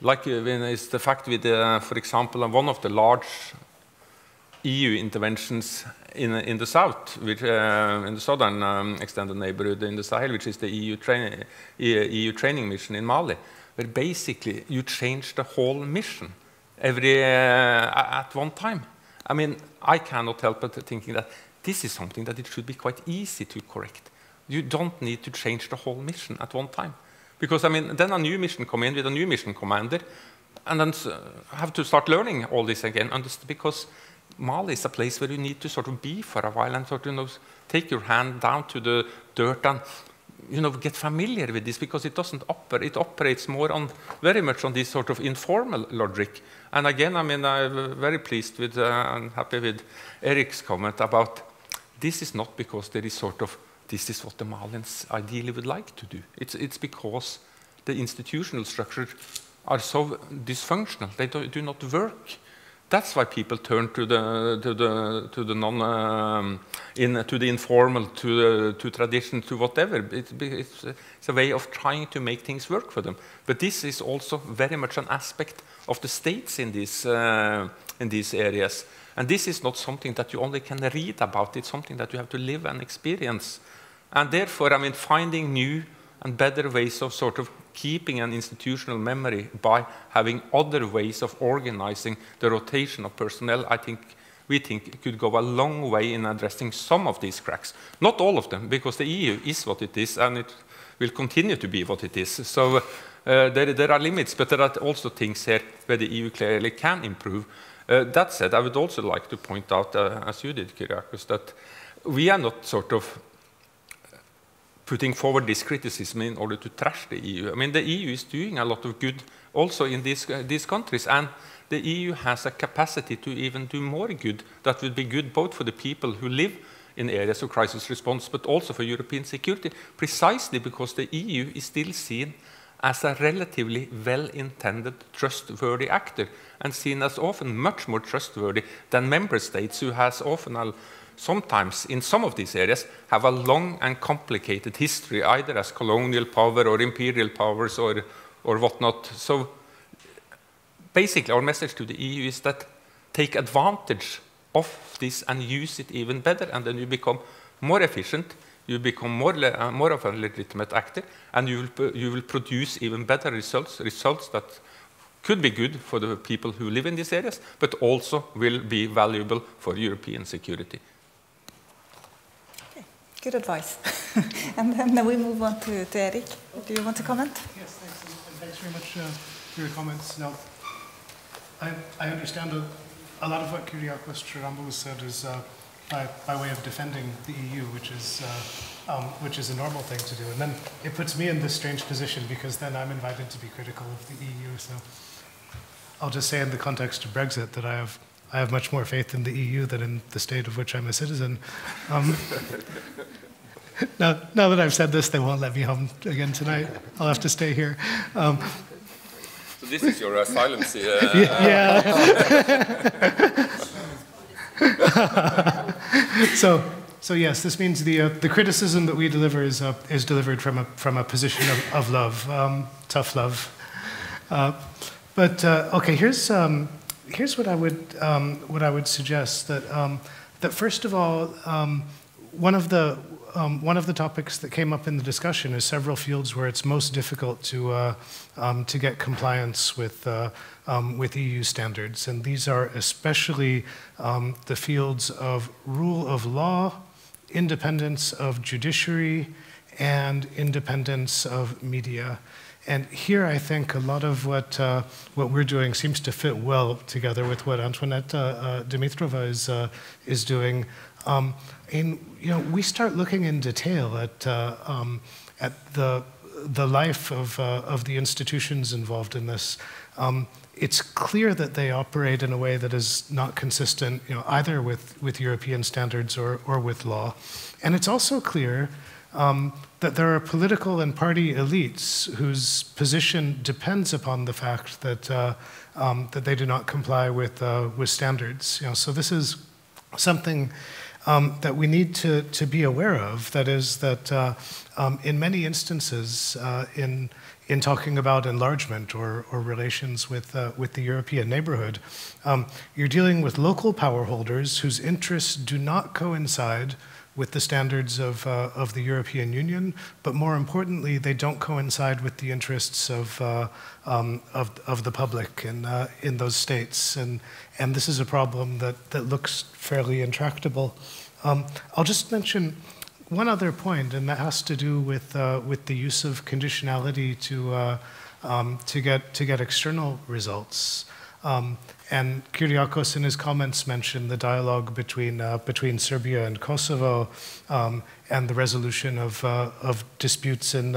like is the fact with, for example, one of the large EU interventions in the south, which, in the southern extended neighborhood in the Sahel, which is the EU training mission in Mali, where basically you change the whole mission at one time. I mean, I cannot help but thinking that this is something that it should be quite easy to correct. You don't need to change the whole mission at one time. Because, I mean, then a new mission come in with a new mission commander, and then have to start learning all this again. And because Mali is a place where you need to sort of be for a while and sort of, take your hand down to the dirt and, get familiar with this, because it doesn't operate. It operates more on, very much on this sort of informal logic. And again, I mean, I'm very pleased with and happy with Eric's comment about this is not because there is sort of, this is what the Malians ideally would like to do. It's because the institutional structures are so dysfunctional. They do not work That's why people turn to the informal, to tradition, to whatever. It's a way of trying to make things work for them. But this is also very much an aspect of the states in these areas. And this is not something that you only can read about. It's something that you have to live and experience. And therefore, I mean, finding new and better ways of sort of keeping an institutional memory by having other ways of organizing the rotation of personnel, we think could go a long way in addressing some of these cracks. Not all of them, because the EU is what it is, and it will continue to be what it is. So there are limits, but there are also things here where the EU clearly can improve. That said, I would also like to point out, as you did, Kyriakos, that we are not sort of putting forward this criticism in order to trash the EU. I mean, the EU is doing a lot of good also in these countries, and the EU has a capacity to even do more good that would be good both for the people who live in areas of crisis response, but also for European security, precisely because the EU is still seen as a relatively well-intended, trustworthy actor, and seen as often much more trustworthy than member states who has often sometimes, in some of these areas, have a long and complicated history, either as colonial power or imperial powers or whatnot. So basically, our message to the EU is that take advantage of this and use it even better, and then you become more efficient, you become more of a legitimate actor, and you will produce even better results that could be good for the people who live in these areas, but also will be valuable for European security. Good advice. And then we move on to Erik. Do you want to comment? Yes, thanks. And thanks very much for your comments. Now, I understand a lot of what Kyriakos Charambou said is by way of defending the EU, which is a normal thing to do. And then it puts me in this strange position because then I'm invited to be critical of the EU. So I'll just say in the context of Brexit that I have much more faith in the EU than in the state of which I'm a citizen. Now that I've said this, they won't let me home again tonight. I'll have to stay here. So this is your asylum yeah. So yes, this means the criticism that we deliver is delivered from a position of love, tough love. But okay, here's what I would suggest, that first of all, one of the topics that came up in the discussion is several fields where it's most difficult to get compliance with EU standards, and these are especially the fields of rule of law, independence of judiciary, and independence of media. And here I think a lot of what we're doing seems to fit well together with what Antoinette Dimitrova is doing. And we start looking in detail at the life of the institutions involved in this. It's clear that they operate in a way that is not consistent, either with European standards or with law. And it's also clear that there are political and party elites whose position depends upon the fact that that they do not comply with standards. So this is something that we need to be aware of. That is that in many instances, in talking about enlargement or relations with the European neighborhood, you're dealing with local power holders whose interests do not coincide with the standards of the European Union, but more importantly, they don't coincide with the interests of the public in those states, and this is a problem that looks fairly intractable. I'll just mention one other point, and that has to do with the use of conditionality to get external results. And Kyriakos in his comments mentioned the dialogue between Serbia and Kosovo, and the resolution of disputes in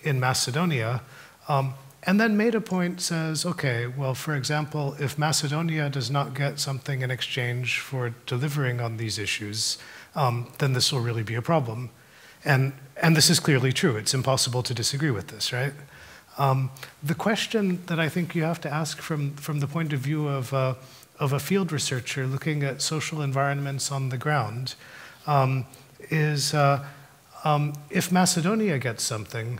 Macedonia, and then made a point, says, okay, well, for example, if Macedonia does not get something in exchange for delivering on these issues, then this will really be a problem. And this is clearly true. It's impossible to disagree with this, right? The question that I think you have to ask from the point of view of a field researcher looking at social environments on the ground is if Macedonia gets something,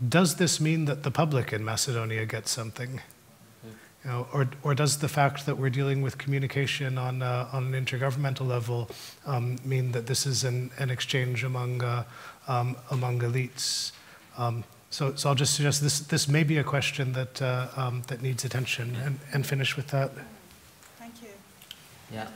does this mean that the public in Macedonia gets something? You know, or does the fact that we're dealing with communication on an intergovernmental level mean that this is an exchange among elites? So I'll just suggest this may be a question that that needs attention, and finish with that. Thank you. Yeah,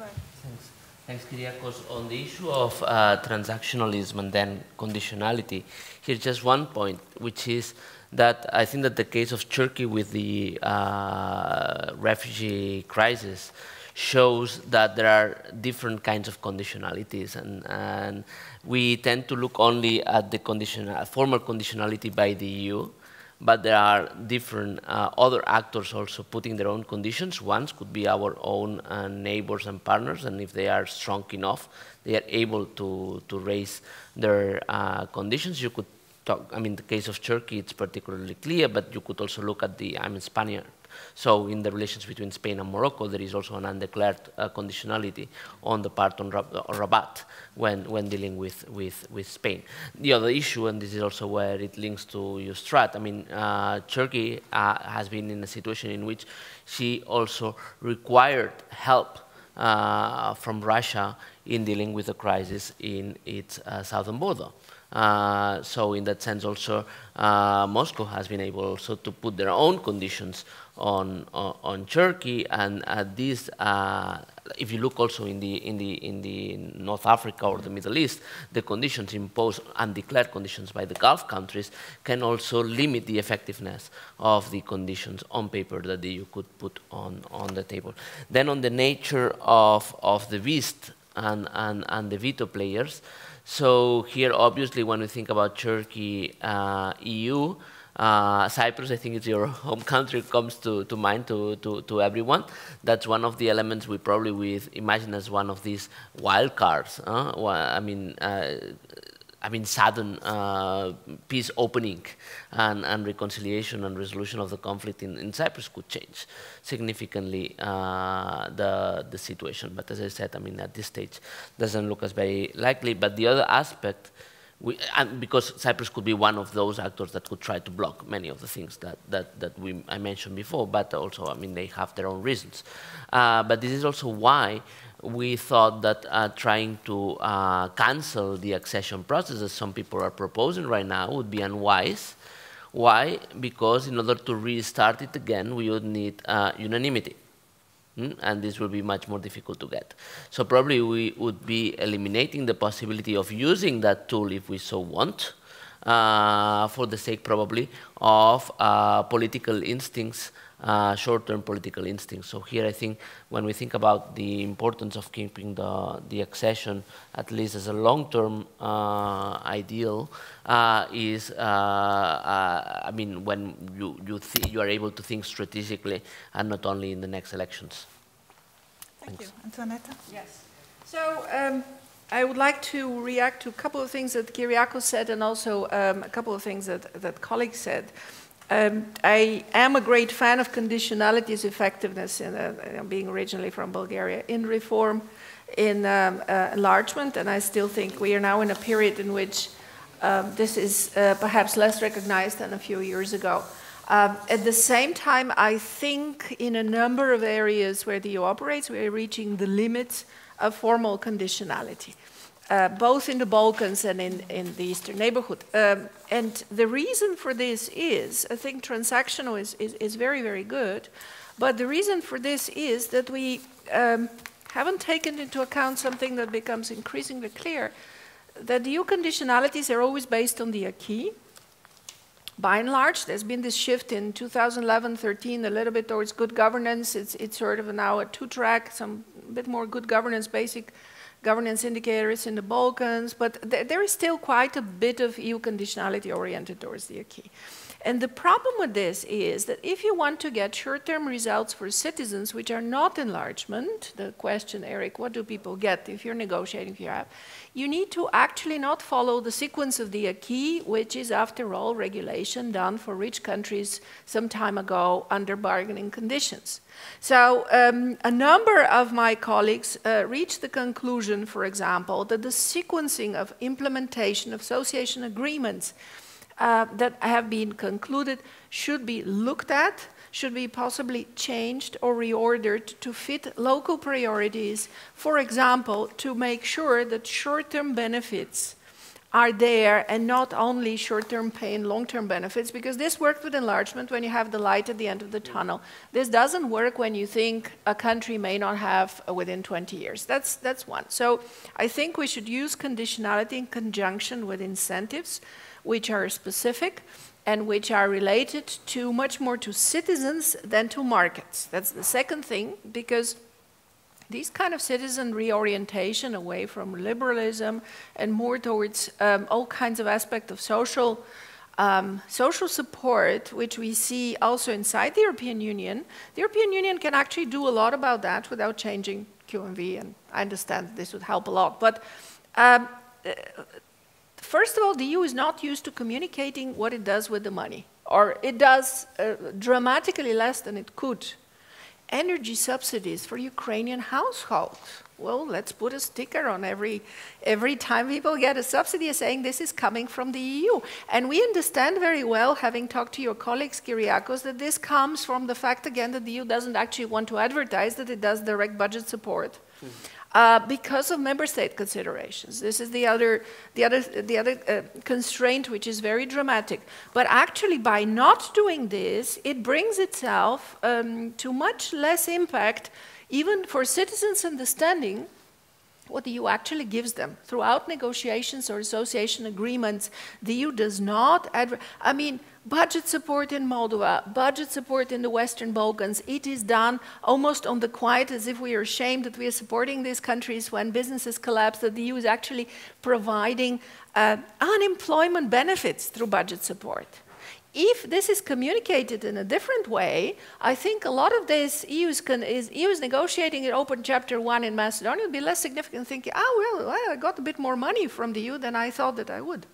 thanks, Kyriakos. On the issue of transactionalism and then conditionality, here's just one point, which is that I think that the case of Turkey with the refugee crisis shows that there are different kinds of conditionalities, and we tend to look only at the formal conditionality by the EU, but there are different other actors also putting their own conditions. One could be our own neighbors and partners, and if they are strong enough, they are able to raise their conditions. You could talk, I mean, the case of Turkey, it's particularly clear, but you could also look at I'm a Spaniard. So in the relations between Spain and Morocco, there is also an undeclared conditionality on the part of Rabat when dealing with Spain. The other issue, and this is also where it links to Strat, I mean, Turkey has been in a situation in which she also required help from Russia in dealing with the crisis in its southern border. So in that sense also, Moscow has been able also to put their own conditions on Turkey, and this, if you look also in the North Africa or the Middle East, the conditions imposed, undeclared conditions by the Gulf countries, can also limit the effectiveness of the conditions on paper that you could put on the table. Then on the nature of the beast and the veto players. So here, obviously, when we think about Turkey, EU, Cyprus, I think it's your home country, comes to mind to everyone. That's one of the elements we probably imagine as one of these wild cards. I mean, sudden peace opening and reconciliation and resolution of the conflict in Cyprus could change significantly the situation. But as I said, I mean, at this stage, doesn't look as very likely. But the other aspect, because Cyprus could be one of those actors that could try to block many of the things that I mentioned before, but also, I mean, they have their own reasons. But this is also why we thought that trying to cancel the accession process, as some people are proposing right now, would be unwise. Why? Because in order to restart it again, we would need unanimity. And this will be much more difficult to get. So probably we would be eliminating the possibility of using that tool if we so want, for the sake probably of political instincts, short-term political instincts. So here I think when we think about the importance of keeping the accession, at least as a long-term ideal, is, I mean, when you are able to think strategically and not only in the next elections. Thank you. Antoinette? Yes. So I would like to react to a couple of things that Kyriakos said and also a couple of things that colleagues said. I am a great fan of conditionality's effectiveness, being originally from Bulgaria, in reform, in enlargement, and I still think we are now in a period in which this is perhaps less recognized than a few years ago. At the same time, I think in a number of areas where the EU operates, we are reaching the limits of formal conditionality. Both in the Balkans and in the Eastern neighborhood. And the reason for this is, I think transactional is very, very good, but the reason for this is that we haven't taken into account something that becomes increasingly clear, that the EU conditionalities are always based on the acquis. By and large, there's been this shift in 2011-13 a little bit towards good governance. It's sort of now a two-track, some bit more good governance, basic governance indicators in the Balkans, but there is still quite a bit of EU conditionality oriented towards the acquis. And the problem with this is that if you want to get short-term results for citizens which are not enlargement, the question, Eric, what do people get if you're negotiating for Europe? You need to actually not follow the sequence of the acquis, which is, after all, regulation done for rich countries some time ago under bargaining conditions. So a number of my colleagues reached the conclusion, for example, that the sequencing of implementation of association agreements that have been concluded should be looked at, should be possibly changed or reordered to fit local priorities, for example, to make sure that short-term benefits are there and not only short-term pain, long-term benefits, because this worked with enlargement when you have the light at the end of the tunnel. This doesn't work when you think a country may not have within 20 years. That's one. So I think we should use conditionality in conjunction with incentives, which are specific and which are related to much more to citizens than to markets. That's the second thing, because these kind of citizen reorientation away from liberalism and more towards all kinds of aspects of social support, which we see also inside the European Union can actually do a lot about that without changing QMV, and I understand this would help a lot. But first of all, the EU is not used to communicating what it does with the money, or it does dramatically less than it could. Energy subsidies for Ukrainian households. Well, let's put a sticker on every time people get a subsidy saying this is coming from the EU. And we understand very well, having talked to your colleagues, Kyriakos, that this comes from the fact, again, that the EU doesn't actually want to advertise that it does direct budget support. Because of member state considerations. This is the other constraint, which is very dramatic. But actually, by not doing this, it brings itself to much less impact, even for citizens understanding what the EU actually gives them. Throughout negotiations or association agreements, the EU does not budget support in Moldova, budget support in the Western Balkans, it is done almost on the quiet, as if we are ashamed that we are supporting these countries when businesses collapse, that the EU is actually providing unemployment benefits through budget support. If this is communicated in a different way, I think a lot of this EU is negotiating an open chapter 1 in Macedonia would be less significant, thinking, well, I got a bit more money from the EU than I thought that I would.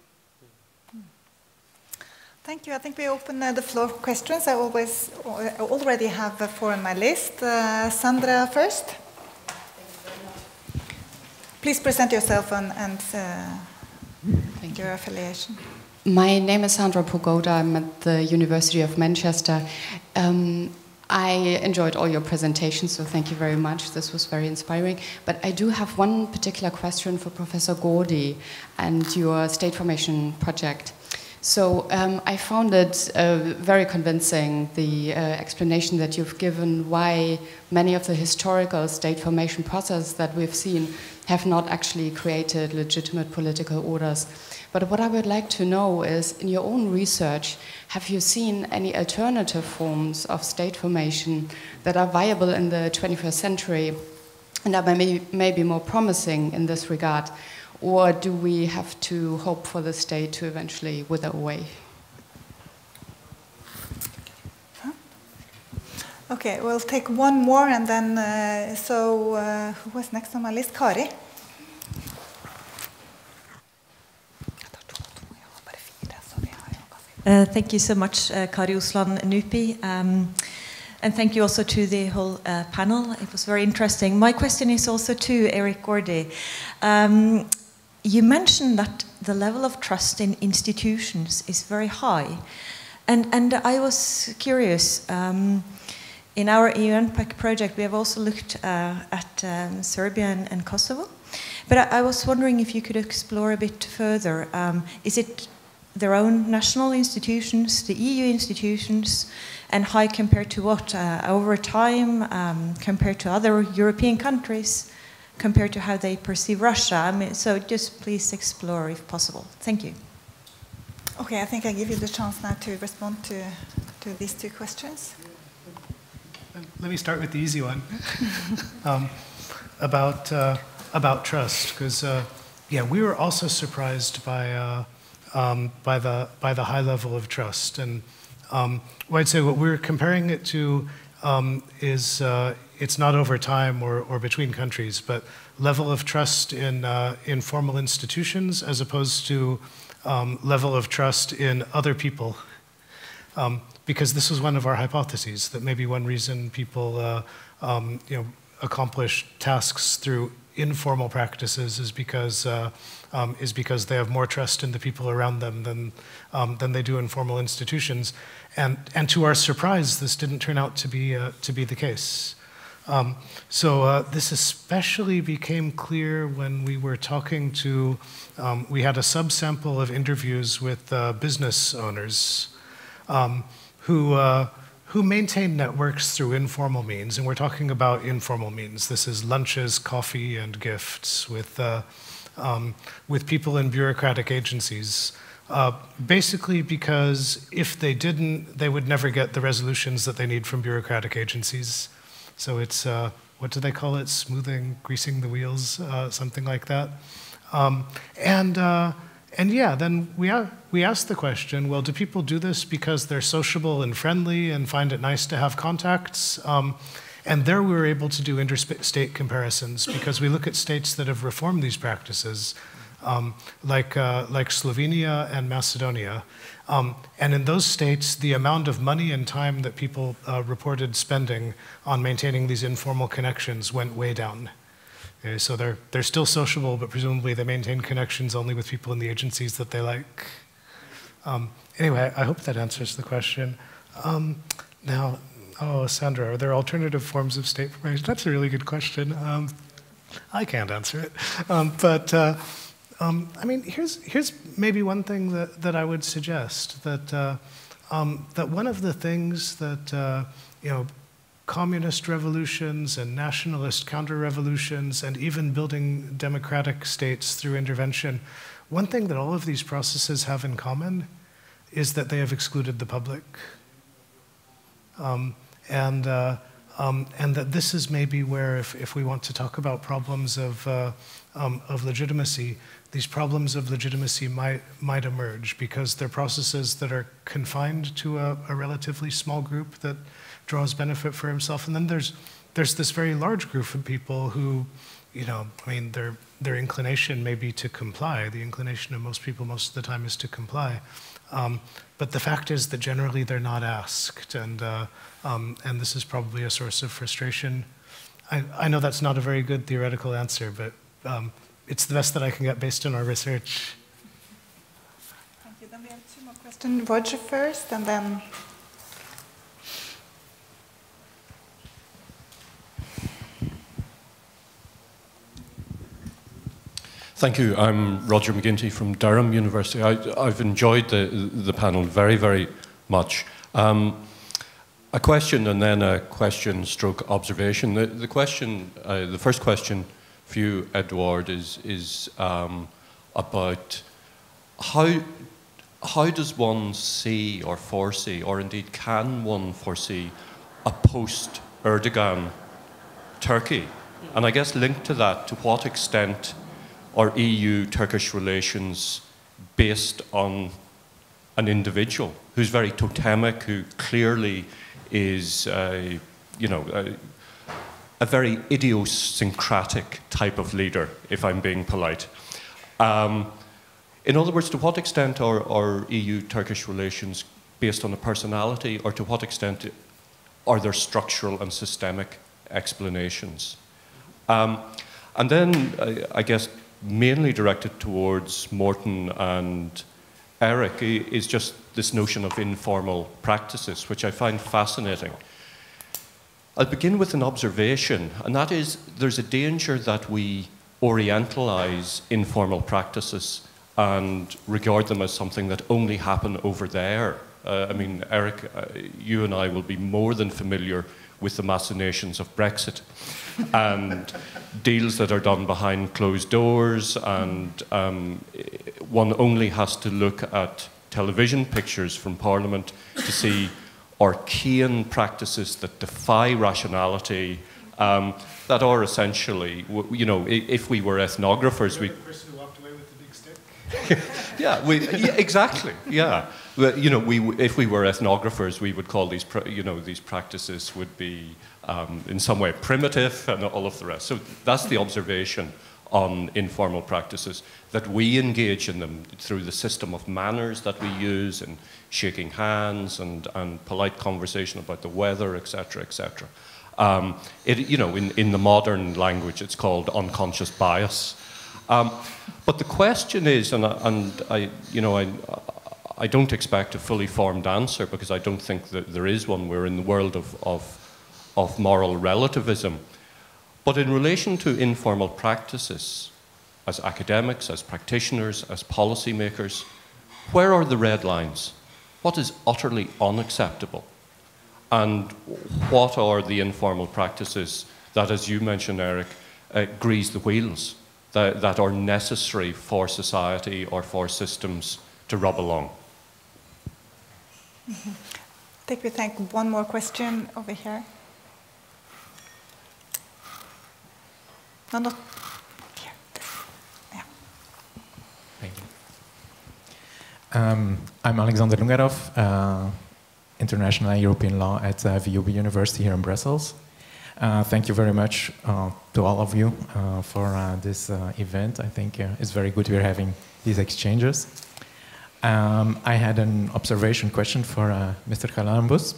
Thank you. I think we open the floor for questions. I already have 4 on my list. Sandra first. Please present yourself and your affiliation. My name is Sandra Pogoda. I'm at the University of Manchester. I enjoyed all your presentations, so thank you very much. This was very inspiring. But I do have one particular question for Professor Gordy and your state formation project. So I found it very convincing, the explanation that you've given why many of the historical state formation processes that we've seen have not actually created legitimate political orders. But what I would like to know is, in your own research, have you seen any alternative forms of state formation that are viable in the 21st century and are maybe more promising in this regard? Or do we have to hope for the state to eventually wither away? Okay, we'll take one more, and then, who was next on my list? Kari. Thank you so much, Kari Uslan Nupi. And thank you also to the whole panel. It was very interesting. My question is also to Eric Gordy. You mentioned that the level of trust in institutions is very high. And I was curious, in our EUNPAC project, we have also looked at Serbia and Kosovo. But I was wondering if you could explore a bit further. Is it their own national institutions, the EU institutions, and high compared to what? Over time, compared to other European countries? Compared to how they perceive Russia. So just please explore if possible. Thank you. Okay, I think I give you the chance now to respond to these 2 questions. Let me start with the easy one about about trust, because yeah, we were also surprised by the high level of trust. And what I'd say what we're comparing it to is it's not over time or between countries, but level of trust in formal institutions as opposed to level of trust in other people. Because this was one of our hypotheses, that maybe one reason people accomplish tasks through informal practices is because they have more trust in the people around them than they do in formal institutions. And to our surprise, this didn't turn out to be the case. So this especially became clear when we were talking to, we had a subsample of interviews with business owners who maintain networks through informal means, and we're talking about informal means. This is lunches, coffee, and gifts with people in bureaucratic agencies. Basically because if they didn't, they would never get the resolutions that they need from bureaucratic agencies. So it's, what do they call it? Smoothing, greasing the wheels, something like that. And yeah, then we asked the question, well, do people do this because they're sociable and friendly and find it nice to have contacts? And there we were able to do interstate comparisons because we look at states that have reformed these practices, like Slovenia and Macedonia. And in those states, the amount of money and time that people reported spending on maintaining these informal connections went way down. Okay, so they're still sociable, but presumably they maintain connections only with people in the agencies that they like. Anyway, I hope that answers the question. Now, oh, Sandra, are there alternative forms of state formation? That's a really good question. I can't answer it. I mean, here's maybe one thing that I would suggest, that one of the things that, communist revolutions and nationalist counter-revolutions and even building democratic states through intervention, one thing that all of these processes have in common is that they have excluded the public. And that this is maybe where, if we want to talk about problems of legitimacy, these problems of legitimacy might emerge because they're processes that are confined to a relatively small group that draws benefit for himself. And then there's this very large group of people who, I mean, their inclination may be to comply. The inclination of most people most of the time is to comply. But the fact is that generally they're not asked, and this is probably a source of frustration. I know that's not a very good theoretical answer, but it's the best that I can get based on our research. Thank you. Then we have two more questions. Roger first, and then... Thank you. I'm Roger McGinty from Durham University. I've enjoyed the panel very, very much. A question and then a question stroke observation. The first question for you, Edouard, is about how does one see or foresee, or indeed can one foresee, a post-Erdogan Turkey? And I guess linked to that, to what extent are EU-Turkish relations based on an individual who's very totemic, who clearly is, a very idiosyncratic type of leader, if I'm being polite. In other words, to what extent are EU-Turkish relations based on a personality, or to what extent are there structural and systemic explanations? And then, I guess, mainly directed towards Morten and Eric, is just this notion of informal practices, which I find fascinating. I'll begin with an observation, and that is there's a danger that we orientalize informal practices and regard them as something that only happen over there. I mean, Eric, you and I will be more than familiar with the machinations of Brexit and deals that are done behind closed doors, and one only has to look at television pictures from Parliament to see archaic practices that defy rationality that are essentially, you know, if we were ethnographers, we. The person who walked away with the big stick. Yeah, exactly. Yeah, you know, if we were ethnographers, we would call these, you know, these practices would be in some way primitive and all of the rest. So that's the observation on informal practices, that we engage in them through the system of manners that we use, and shaking hands and polite conversation about the weather, etc., etc. You know, in the modern language, it's called unconscious bias. But the question is, and I, you know, I don't expect a fully formed answer, because I don't think that there is one. We're in the world of moral relativism. But in relation to informal practices, as academics, as practitioners, as policymakers, where are the red lines? What is utterly unacceptable? And what are the informal practices that, as you mentioned, Eric, grease the wheels, that are necessary for society or for systems to rub along? I think we take one more question over here. No, not here. Yeah. Thank you. I'm Alexander Lungarov, International and European Law at VUB University here in Brussels. Thank you very much to all of you for this event. I think it's very good we're having these exchanges. I had an observation question for Mr. Galambos.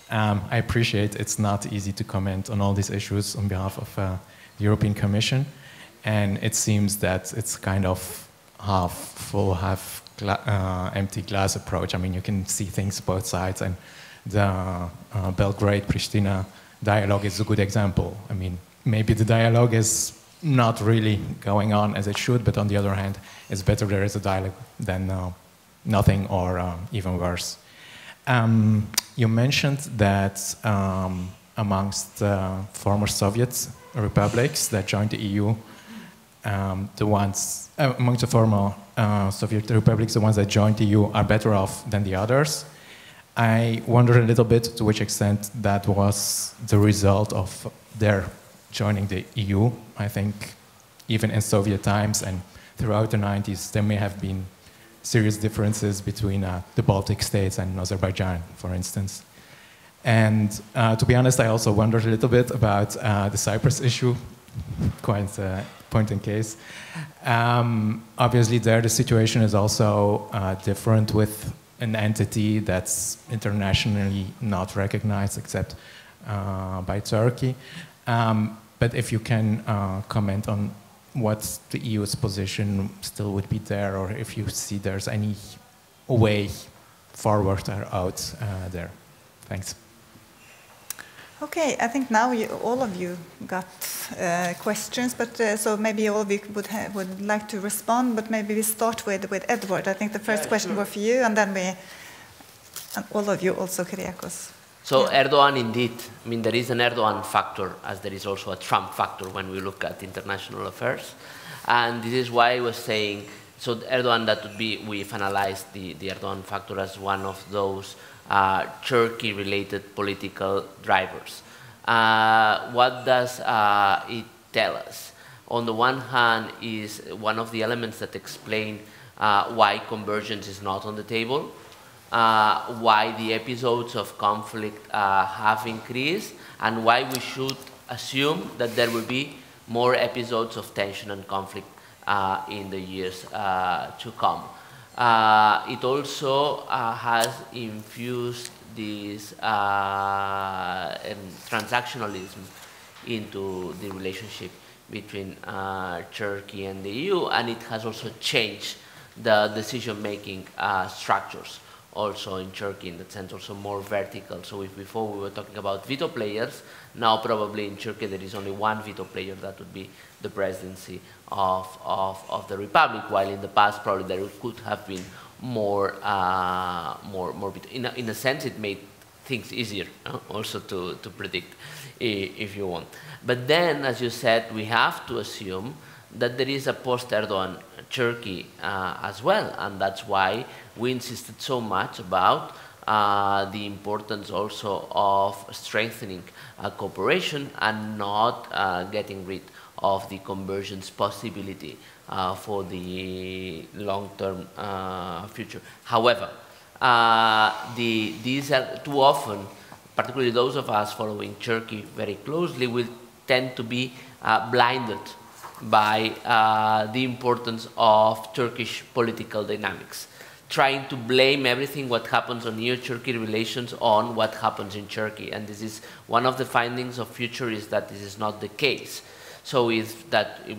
I appreciate it's not easy to comment on all these issues on behalf of the European Commission, and it seems that it's kind of half full, half empty glass approach. I mean, you can see things both sides, and the Belgrade-Pristina dialogue is a good example. I mean, maybe the dialogue is not really going on as it should, but on the other hand, it's better there is a dialogue than nothing, or even worse. You mentioned that amongst former Soviet republics that joined the EU, amongst the former Soviet republics, the ones that joined the EU are better off than the others. I wonder a little bit to which extent that was the result of their joining the EU. I think even in Soviet times and throughout the 90s, there may have been serious differences between the Baltic states and Azerbaijan, for instance. And to be honest, I also wondered a little bit about the Cyprus issue, quite a point in case. Obviously there the situation is also different, with an entity that's internationally not recognized except by Turkey. But if you can comment on what the EU's position still would be there, or if you see there's any way forward or out there. Thanks. Okay, I think now all of you got questions, but so maybe all of you would like to respond, but maybe we start with Edward. I think the first question was for you, and then and all of you also, Kyriakos. So Erdogan, indeed, I mean, there is an Erdogan factor, as there is also a Trump factor when we look at international affairs. And this is why I was saying, so Erdogan, that would be, we've analyzed the Erdogan factor as one of those Turkey-related political drivers. What does it tell us? On the one hand, is one of the elements that explain why convergence is not on the table, why the episodes of conflict have increased, and why we should assume that there will be more episodes of tension and conflict in the years to come. It also has infused this transactionalism into the relationship between Turkey and the EU, and it has also changed the decision-making structures also in Turkey, in that sense, also more vertical. So if before we were talking about veto players, now probably in Turkey there is only one veto player, that would be the presidency of the republic, while in the past probably there could have been more veto. In a sense, it made things easier also to predict, if you want. But then, as you said, we have to assume that there is a post-Erdogan Turkey as well, and that's why we insisted so much about the importance also of strengthening cooperation and not getting rid of the convergence possibility for the long-term future. However, these are too often, particularly those of us following Turkey very closely, will tend to be blinded by the importance of Turkish political dynamics, trying to blame everything what happens on EU-Turkey relations on what happens in Turkey. And this is one of the findings of Future, is that this is not the case. So if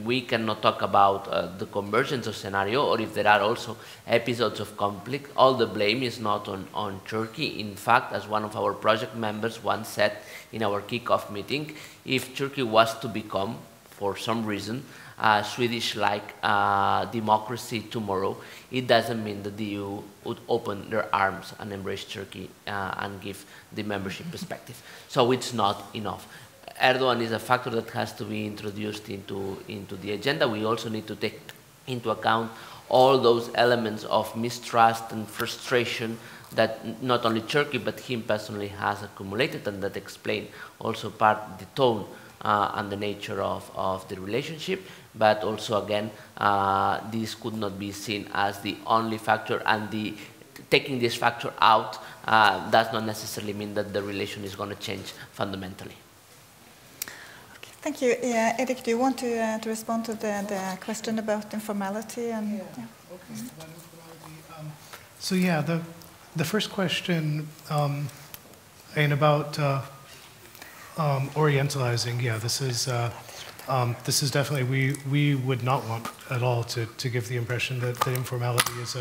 we cannot talk about the convergence of scenario, or if there are also episodes of conflict, all the blame is not on Turkey. In fact, as one of our project members once said in our kickoff meeting, if Turkey was to become, for some reason, Swedish-like democracy tomorrow, it doesn't mean that the EU would open their arms and embrace Turkey and give the membership perspective. So it's not enough. Erdogan is a factor that has to be introduced into the agenda. We also need to take into account all those elements of mistrust and frustration that not only Turkey but him personally has accumulated, and that explain also part the tone and the nature of the relationship. But also, again, this could not be seen as the only factor, and taking this factor out does not necessarily mean that the relation is going to change fundamentally. Thank you. Erik, do you want to respond to the question about informality? And, Okay. So yeah, the first question about orientalizing, yeah, this is definitely, we would not want at all to give the impression that informality is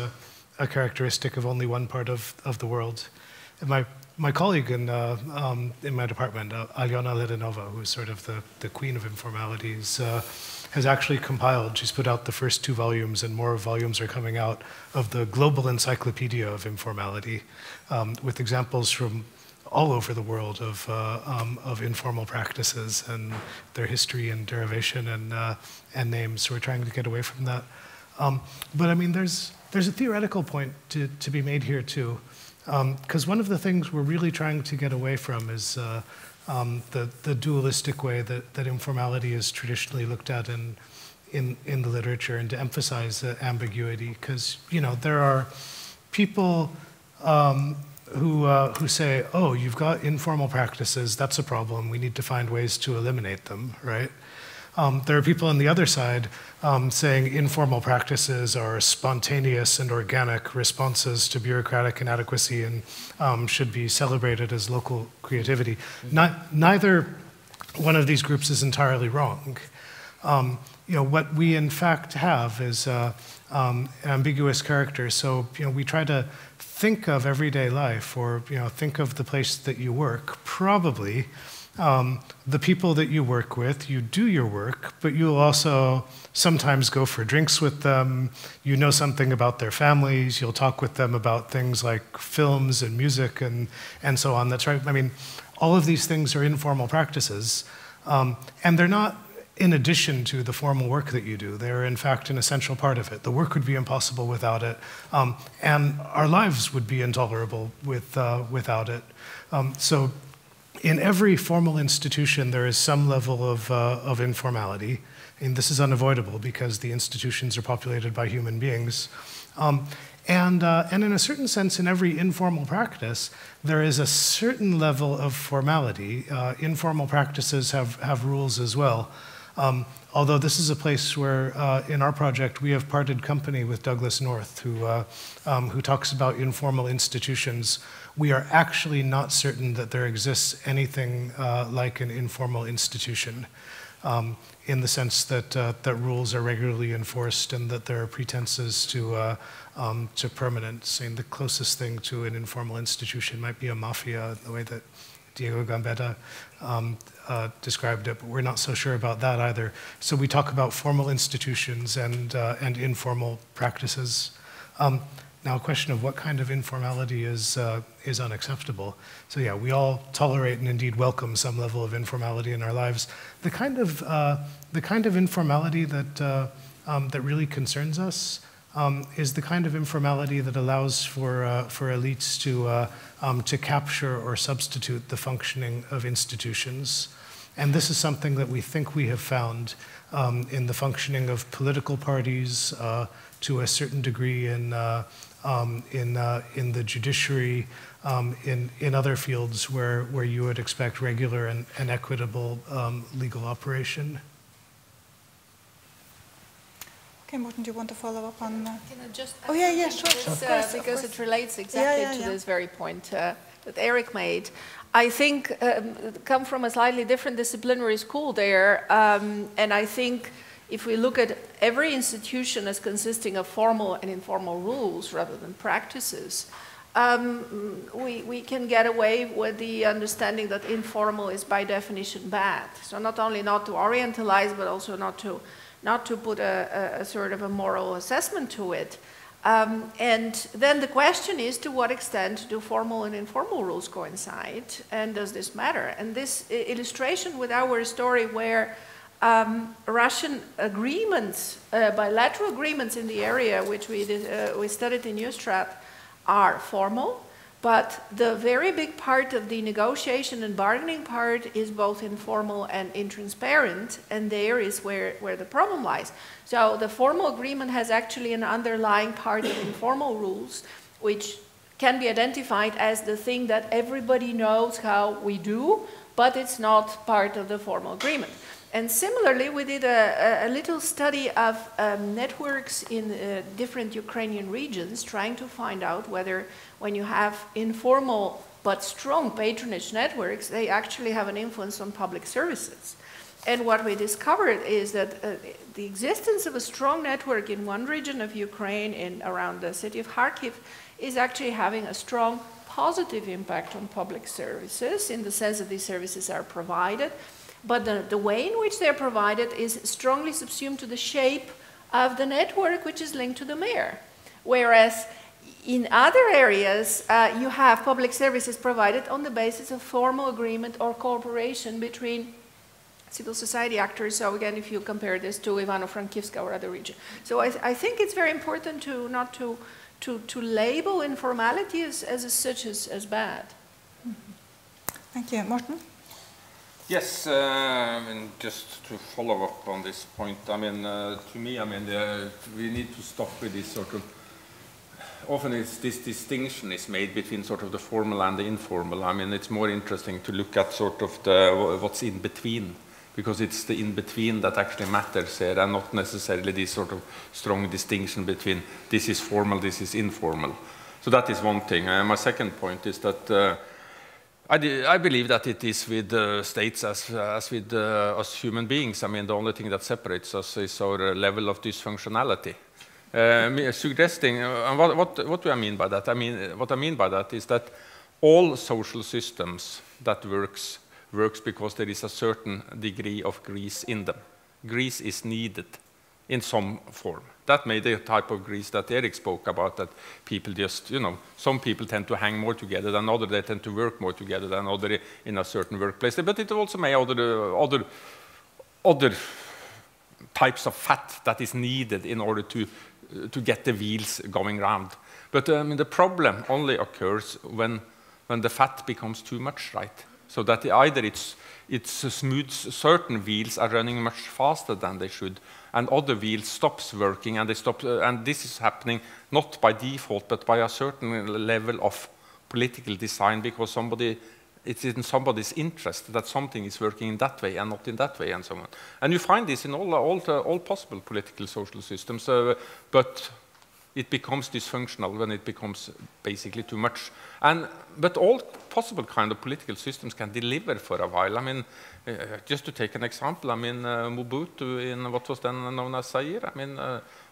a characteristic of only one part of the world. And my colleague in my department, Aljona Ledenova, who is sort of the queen of informalities, has actually compiled, she's put out the first 2 volumes, and more volumes are coming out, of the global encyclopedia of informality, with examples from all over the world of informal practices and their history and derivation and names. So we're trying to get away from that. But I mean, there's a theoretical point to be made here too. Because one of the things we're really trying to get away from is the dualistic way that informality is traditionally looked at in the literature, and to emphasize the ambiguity. Because, you know, there are people who say, oh, you've got informal practices, that's a problem, we need to find ways to eliminate them, right? There are people on the other side saying informal practices are spontaneous and organic responses to bureaucratic inadequacy and should be celebrated as local creativity. Neither one of these groups is entirely wrong. You know, what we in fact have is ambiguous character. So, you know, we try to think of everyday life, or, you know, think of the place that you work. Probably the people that you work with, you do your work, but you'll also sometimes go for drinks with them. You know something about their families. You'll talk with them about things like films and music and so on. That's right. I mean, all of these things are informal practices, and they're not in addition to the formal work that you do. They're, in fact, an essential part of it. The work would be impossible without it, and our lives would be intolerable without it. So in every formal institution, there is some level of informality, and this is unavoidable because the institutions are populated by human beings. And in a certain sense, in every informal practice, there is a certain level of formality. Informal practices have rules as well. Although this is a place where, in our project, we have parted company with Douglas North, who talks about informal institutions. We are actually not certain that there exists anything like an informal institution, in the sense that that rules are regularly enforced and that there are pretenses to permanence. And the closest thing to an informal institution might be a mafia, the way that Diego Gambetta described it, but we're not so sure about that either. So we talk about formal institutions and informal practices. Now, a question of what kind of informality is unacceptable. So yeah, we all tolerate and indeed welcome some level of informality in our lives. The kind of informality that that really concerns us is the kind of informality that allows for elites to capture or substitute the functioning of institutions. And this is something that we think we have found in the functioning of political parties, to a certain degree in the judiciary, in other fields where you would expect regular and equitable legal operation. Okay, Morten, do you want to follow up on? Can I just? Oh yeah, sure. Because it relates exactly to this very point that Eric made. I think come from a slightly different disciplinary school there, and I think if we look at every institution as consisting of formal and informal rules rather than practices, we can get away with the understanding that informal is by definition bad. So not only not to orientalize, but also not to put a sort of a moral assessment to it. And then the question is, to what extent do formal and informal rules coincide, and does this matter? And this illustration with our story where Russian agreements, bilateral agreements in the area, which we studied in Neustadt, are formal, but the very big part of the negotiation and bargaining part is both informal and intransparent, and there is where the problem lies. So the formal agreement has actually an underlying part of informal rules, which can be identified as the thing that everybody knows how we do, but it's not part of the formal agreement. And similarly, we did a little study of networks in different Ukrainian regions, trying to find out whether when you have informal but strong patronage networks, they actually have an influence on public services. And what we discovered is that the existence of a strong network in one region of Ukraine, around the city of Kharkiv, is actually having a strong positive impact on public services, in the sense that these services are provided. But the way in which they're provided is strongly subsumed to the shape of the network, which is linked to the mayor. Whereas in other areas, you have public services provided on the basis of formal agreement or cooperation between civil society actors. So again, if you compare this to Ivano-Frankivska or other region. So I think it's very important to not to label informality as such as bad. Thank you. Morten? Yes, and just to follow up on this point, I mean, to me, I mean, we need to stop with this sort of, often this distinction is made between sort of the formal and the informal. I mean, it's more interesting to look at sort of what's in between, because it's the in between that actually matters here, and not necessarily this sort of strong distinction between this is formal, this is informal. So that is one thing. My second point is that I believe that it is with states as with us human beings. I mean, the only thing that separates us is our level of dysfunctionality. Suggesting, what do I mean by that? What I mean by that is that all social systems that works because there is a certain degree of grease in them. Grease is needed in some form. That may be the type of grease that Eric spoke about, that people just, you know, some people tend to hang more together than others, they tend to work more together than others in a certain workplace. But it also may other types of fat that is needed in order to get the wheels going round. But I mean, the problem only occurs when the fat becomes too much, right? So that either it's smooth, certain wheels are running much faster than they should, and other wheels stops working, and they stop. And this is happening not by default, but by a certain level of political design, because it's in somebody's interest that something is working in that way and not in that way, and so on. And you find this in all possible political social systems, but it becomes dysfunctional when it becomes basically too much. But all possible kind of political systems can deliver for a while. I mean, just to take an example, I mean, Mobutu in what was then known as Zaire, I mean,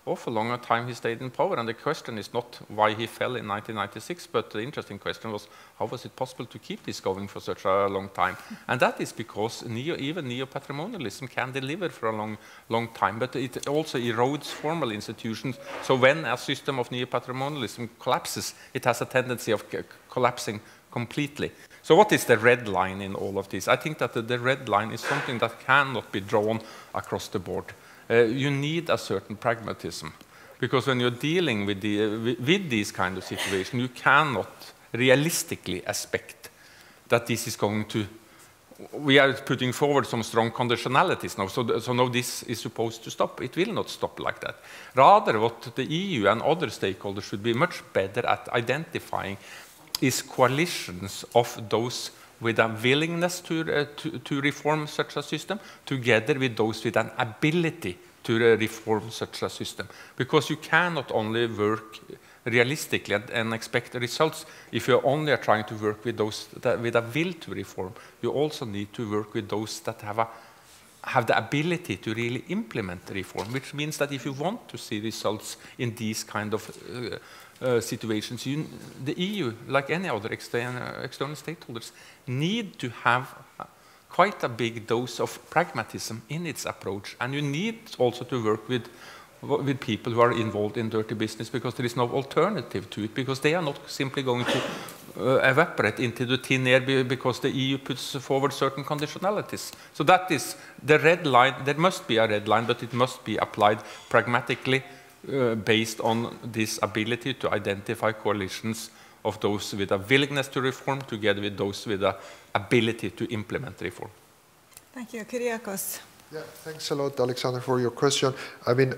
awful long time he stayed in power, and the question is not why he fell in 1996, but the interesting question was, how was it possible to keep this going for such a long time? And that is because even neo-patrimonialism can deliver for a long time, but it also erodes formal institutions. So when a system of neo-patrimonialism collapses, it has a tendency of collapsing completely. So what is the red line in all of this? I think that the red line is something that cannot be drawn across the board. You need a certain pragmatism, Because when you're dealing with, with these kind of situations, you cannot realistically expect that this is going to, we are putting forward some strong conditionalities now, so now this is supposed to stop. It will not stop like that. Rather, what the EU and other stakeholders should be much better at identifying is coalitions of those with a willingness to reform such a system, together with those with an ability to reform such a system. Because you cannot only work realistically and expect results if you only are trying to work with those with a will to reform. You also need to work with those that have the ability to really implement the reform, which means that if you want to see results in these kind of situations, the EU, like any other external stakeholders, need to have quite a big dose of pragmatism in its approach. And you need also to work with people who are involved in dirty business, because there is no alternative to it, because they are not simply going to evaporate into the thin air because the EU puts forward certain conditionalities. So that is the red line. There must be a red line, but it must be applied pragmatically based on this ability to identify coalitions of those with a willingness to reform together with those with an ability to implement reform. Thank you. Kyriakos. Yeah, thanks a lot, Alexander, for your question. I mean,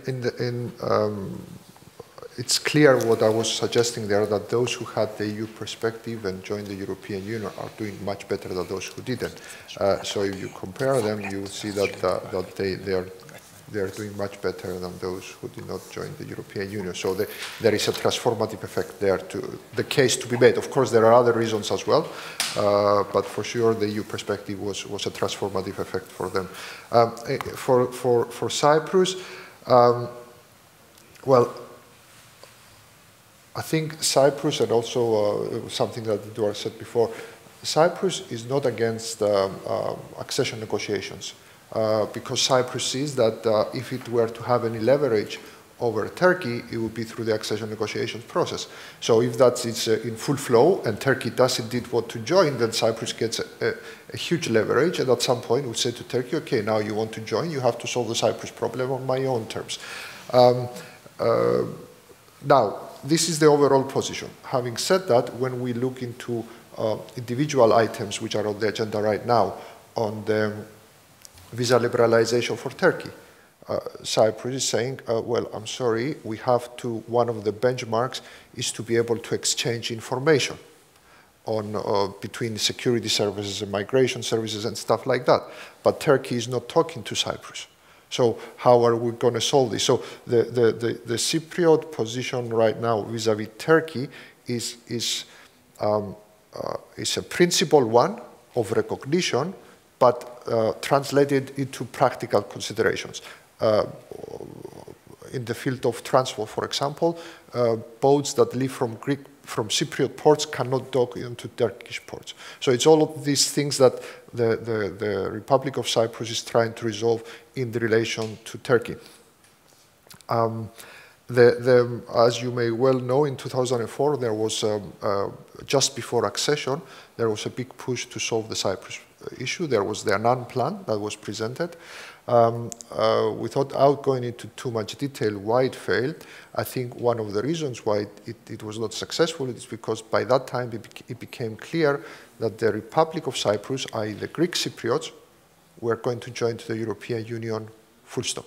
it's clear what I was suggesting there, that those who had the EU perspective and joined the European Union are doing much better than those who didn't. So if you compare them, you see that they are doing much better than those who did not join the European Union. So there is a transformative effect there, the case to be made. Of course, there are other reasons as well, but for sure the EU perspective was a transformative effect for them. For Cyprus, well, I think Cyprus, and also something that Eduard said before, Cyprus is not against accession negotiations. Because Cyprus sees that if it were to have any leverage over Turkey, it would be through the accession negotiations process. So if that's in full flow and Turkey does indeed want to join, then Cyprus gets a huge leverage, and at some point we say to Turkey, okay, now you want to join, you have to solve the Cyprus problem on my own terms. Now, this is the overall position. Having said that, when we look into individual items which are on the agenda right now on the visa liberalization for Turkey, Cyprus is saying, well, I'm sorry, we have to, one of the benchmarks is to be able to exchange information on between security services and migration services and stuff like that. But Turkey is not talking to Cyprus. So how are we going to solve this? So the Cypriot position right now vis-a-vis Turkey is a principled one of recognition, but translated into practical considerations. In the field of transport, for example, boats that leave from Cypriot ports cannot dock into Turkish ports. So it's all of these things that the Republic of Cyprus is trying to resolve in the relation to Turkey. As you may well know, in 2004, there was, just before accession, there was a big push to solve the Cyprus issue. There was the Annan plan that was presented. Without going into too much detail why it failed, I think one of the reasons why it was not successful is because by that time it became clear that the Republic of Cyprus, i.e. the Greek Cypriots, were going to join the European Union full stop.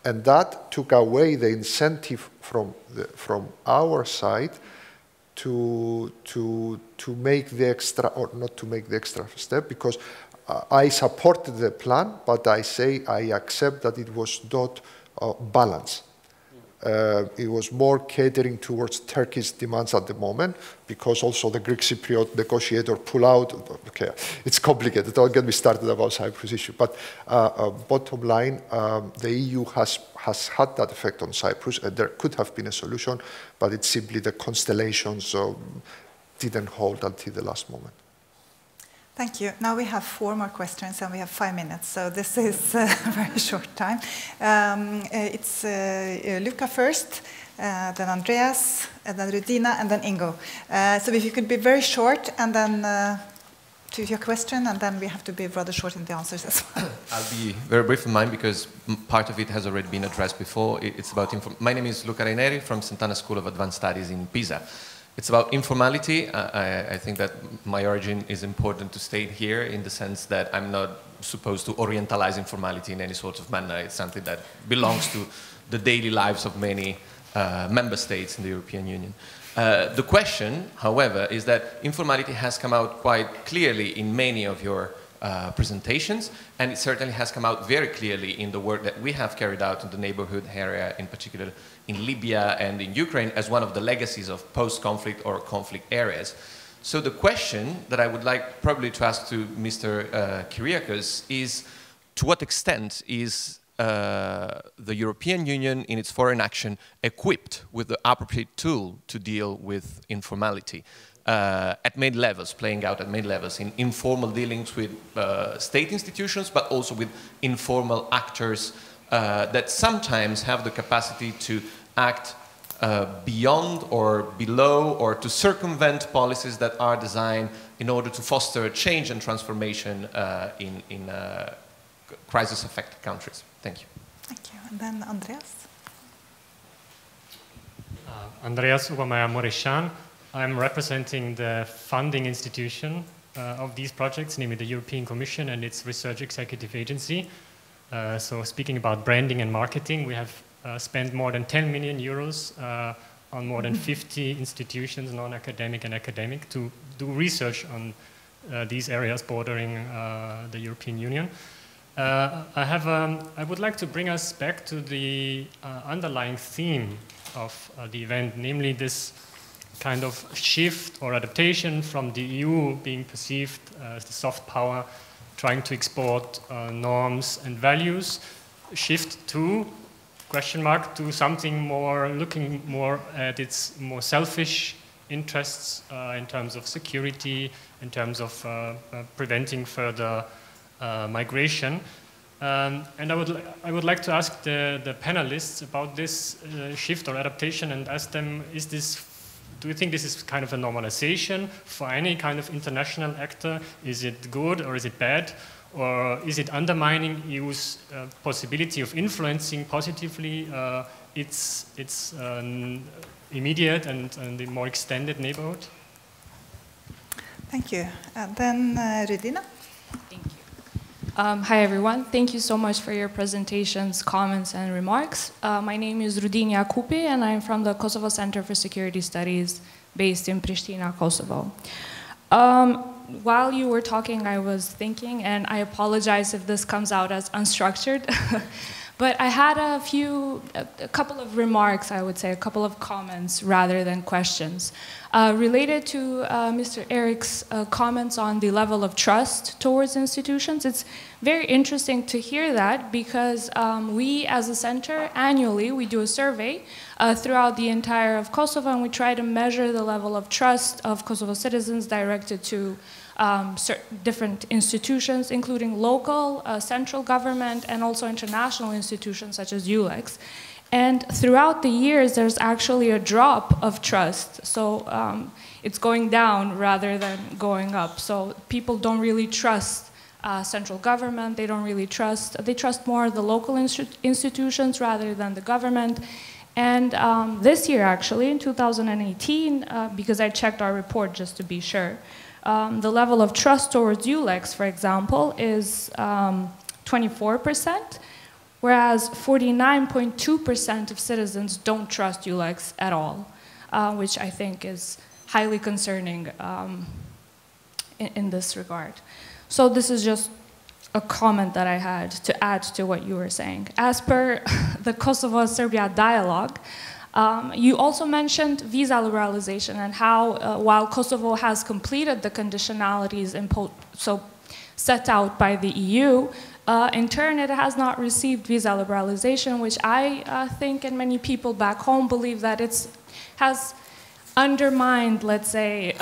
And that took away the incentive from our side to make the extra, or not to make the extra step, because I supported the plan, but I say I accept that it was not balanced. It was more catering towards Turkey's demands at the moment, because also the Greek Cypriot negotiator pull out. Okay, it's complicated. Don't get me started about Cyprus issue. But bottom line, the EU has had that effect on Cyprus, and there could have been a solution, but it's simply the constellations didn't hold until the last moment. Thank you. Now we have 4 more questions and we have 5 minutes, so this is a very short time. It's Luca first, then Andreas, and then Rudina, and then Ingo. So if you could be very short and then to your question, and then we have to be rather short in the answers as well. I'll be very brief in mine because part of it has already been addressed before. It's about my name is Luca Raineri from Sant'Anna School of Advanced Studies in Pisa. It's about informality. I think that my origin is important to state here in the sense that I'm not supposed to orientalize informality in any sort of manner. It's something that belongs to the daily lives of many member states in the European Union. The question, however, is that informality has come out quite clearly in many of your presentations, and it certainly has come out very clearly in the work that we have carried out in the neighborhood area, in particular in Libya and in Ukraine, as one of the legacies of post-conflict or conflict areas. So the question that I would like probably to ask to Mr. Kyriakos is, to what extent is the European Union in its foreign action equipped with the appropriate tool to deal with informality at many levels, playing out at many levels, in informal dealings with state institutions, but also with informal actors that sometimes have the capacity to act beyond or below or to circumvent policies that are designed in order to foster change and transformation in crisis-affected countries. Thank you. Thank you. And then Andreas. Andreas Obermeier Moreshan. I'm representing the funding institution of these projects, namely the European Commission and its Research Executive Agency. So speaking about branding and marketing, we have spent more than 10 million euros on more than 50 institutions, non-academic and academic, to do research on these areas bordering the European Union. I would like to bring us back to the underlying theme of the event, namely this kind of shift or adaptation from the EU being perceived as the soft power, trying to export norms and values, shift to, question mark, to something more, looking more at its more selfish interests in terms of security, in terms of preventing further migration. And I would like to ask the panelists about this shift or adaptation and ask them, do you think this is kind of a normalization for any kind of international actor? Is it good or is it bad? Or is it undermining EU's possibility of influencing positively its immediate and the more extended neighborhood? Thank you. And then Redina. Thank you. Hi, everyone. Thank you so much for your presentations, comments, and remarks. My name is Rudinia Kupi, and I'm from the Kosovo Center for Security Studies based in Pristina, Kosovo. While you were talking, I was thinking, and I apologize if this comes out as unstructured, but I had a couple of remarks, I would say, a couple of comments rather than questions. Related to Mr. Eric's comments on the level of trust towards institutions, it's very interesting to hear that because we as a center, annually, we do a survey throughout the entire of Kosovo, and we try to measure the level of trust of Kosovo citizens directed to different institutions, including local, central government, and also international institutions such as ULEX. And throughout the years, there's actually a drop of trust. So it's going down rather than going up. So people don't really trust central government. They don't really trust, they trust more the local institutions rather than the government. And this year, actually, in 2018, because I checked our report just to be sure, the level of trust towards ULEX, for example, is 24%. Whereas 49.2% of citizens don't trust ULEX at all, which I think is highly concerning in this regard. So this is just a comment that I had to add to what you were saying. As per the Kosovo-Serbia dialogue, you also mentioned visa liberalization and how while Kosovo has completed the conditionalities set out by the EU, in turn, it has not received visa liberalization, which I think and many people back home believe that it has undermined, let's say,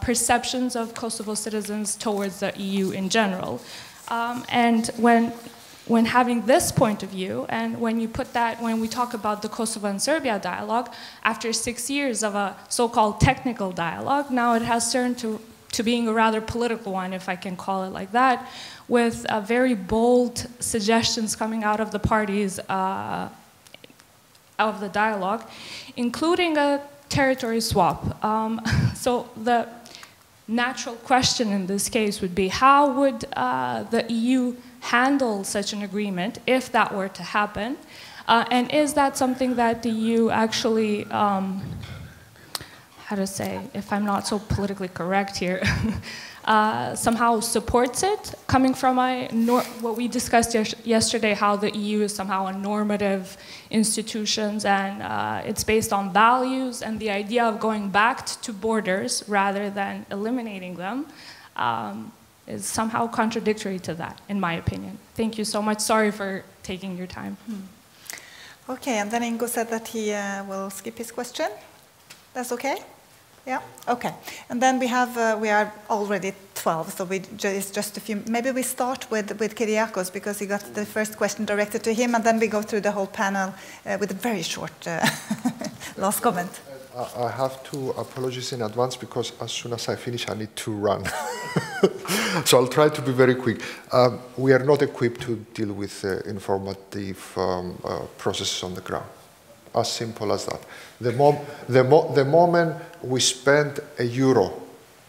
perceptions of Kosovo citizens towards the EU in general. And when having this point of view, and when you put that, when we talk about the Kosovo and Serbia dialogue, after 6 years of a so-called technical dialogue, now it has turned to to being a rather political one, if I can call it like that, with very bold suggestions coming out of the parties of the dialogue, including a territory swap. So the natural question in this case would be, how would the EU handle such an agreement if that were to happen? And is that something that the EU actually, how to say, if I'm not so politically correct here, somehow supports it, coming from what we discussed yesterday, how the EU is somehow a normative institutions and it's based on values, and the idea of going back to borders rather than eliminating them is somehow contradictory to that, in my opinion. Thank you so much. Sorry for taking your time. Okay, and then Ingo said that he will skip his question. That's okay? Yeah, okay. And then we have, we are already 12, so it's just a few. Maybe we start with Kyriakos, because he got the first question directed to him, and then we go through the whole panel with a very short last comment. I have to apologize in advance, because as soon as I finish, I need to run. So I'll try to be very quick. We are not equipped to deal with informative processes on the ground. As simple as that. The moment we spend €1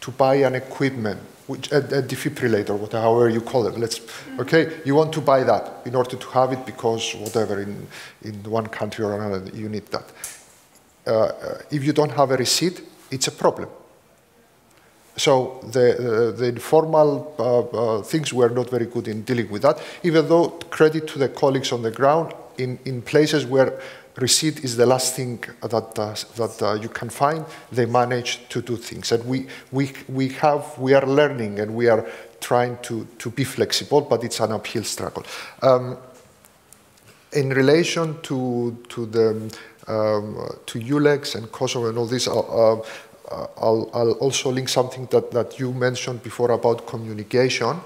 to buy an equipment, which a defibrillator, whatever, however you call it, okay, you want to buy that in order to have it because whatever in one country or another you need that. If you don't have a receipt, it's a problem. So the informal things were not very good in dealing with that, even though credit to the colleagues on the ground in places where receipt is the last thing that you can find, they manage to do things. And we are learning and we are trying to be flexible, but it's an uphill struggle. In relation to ULEX and Kosovo and all this, I'll also link something that you mentioned before about communication.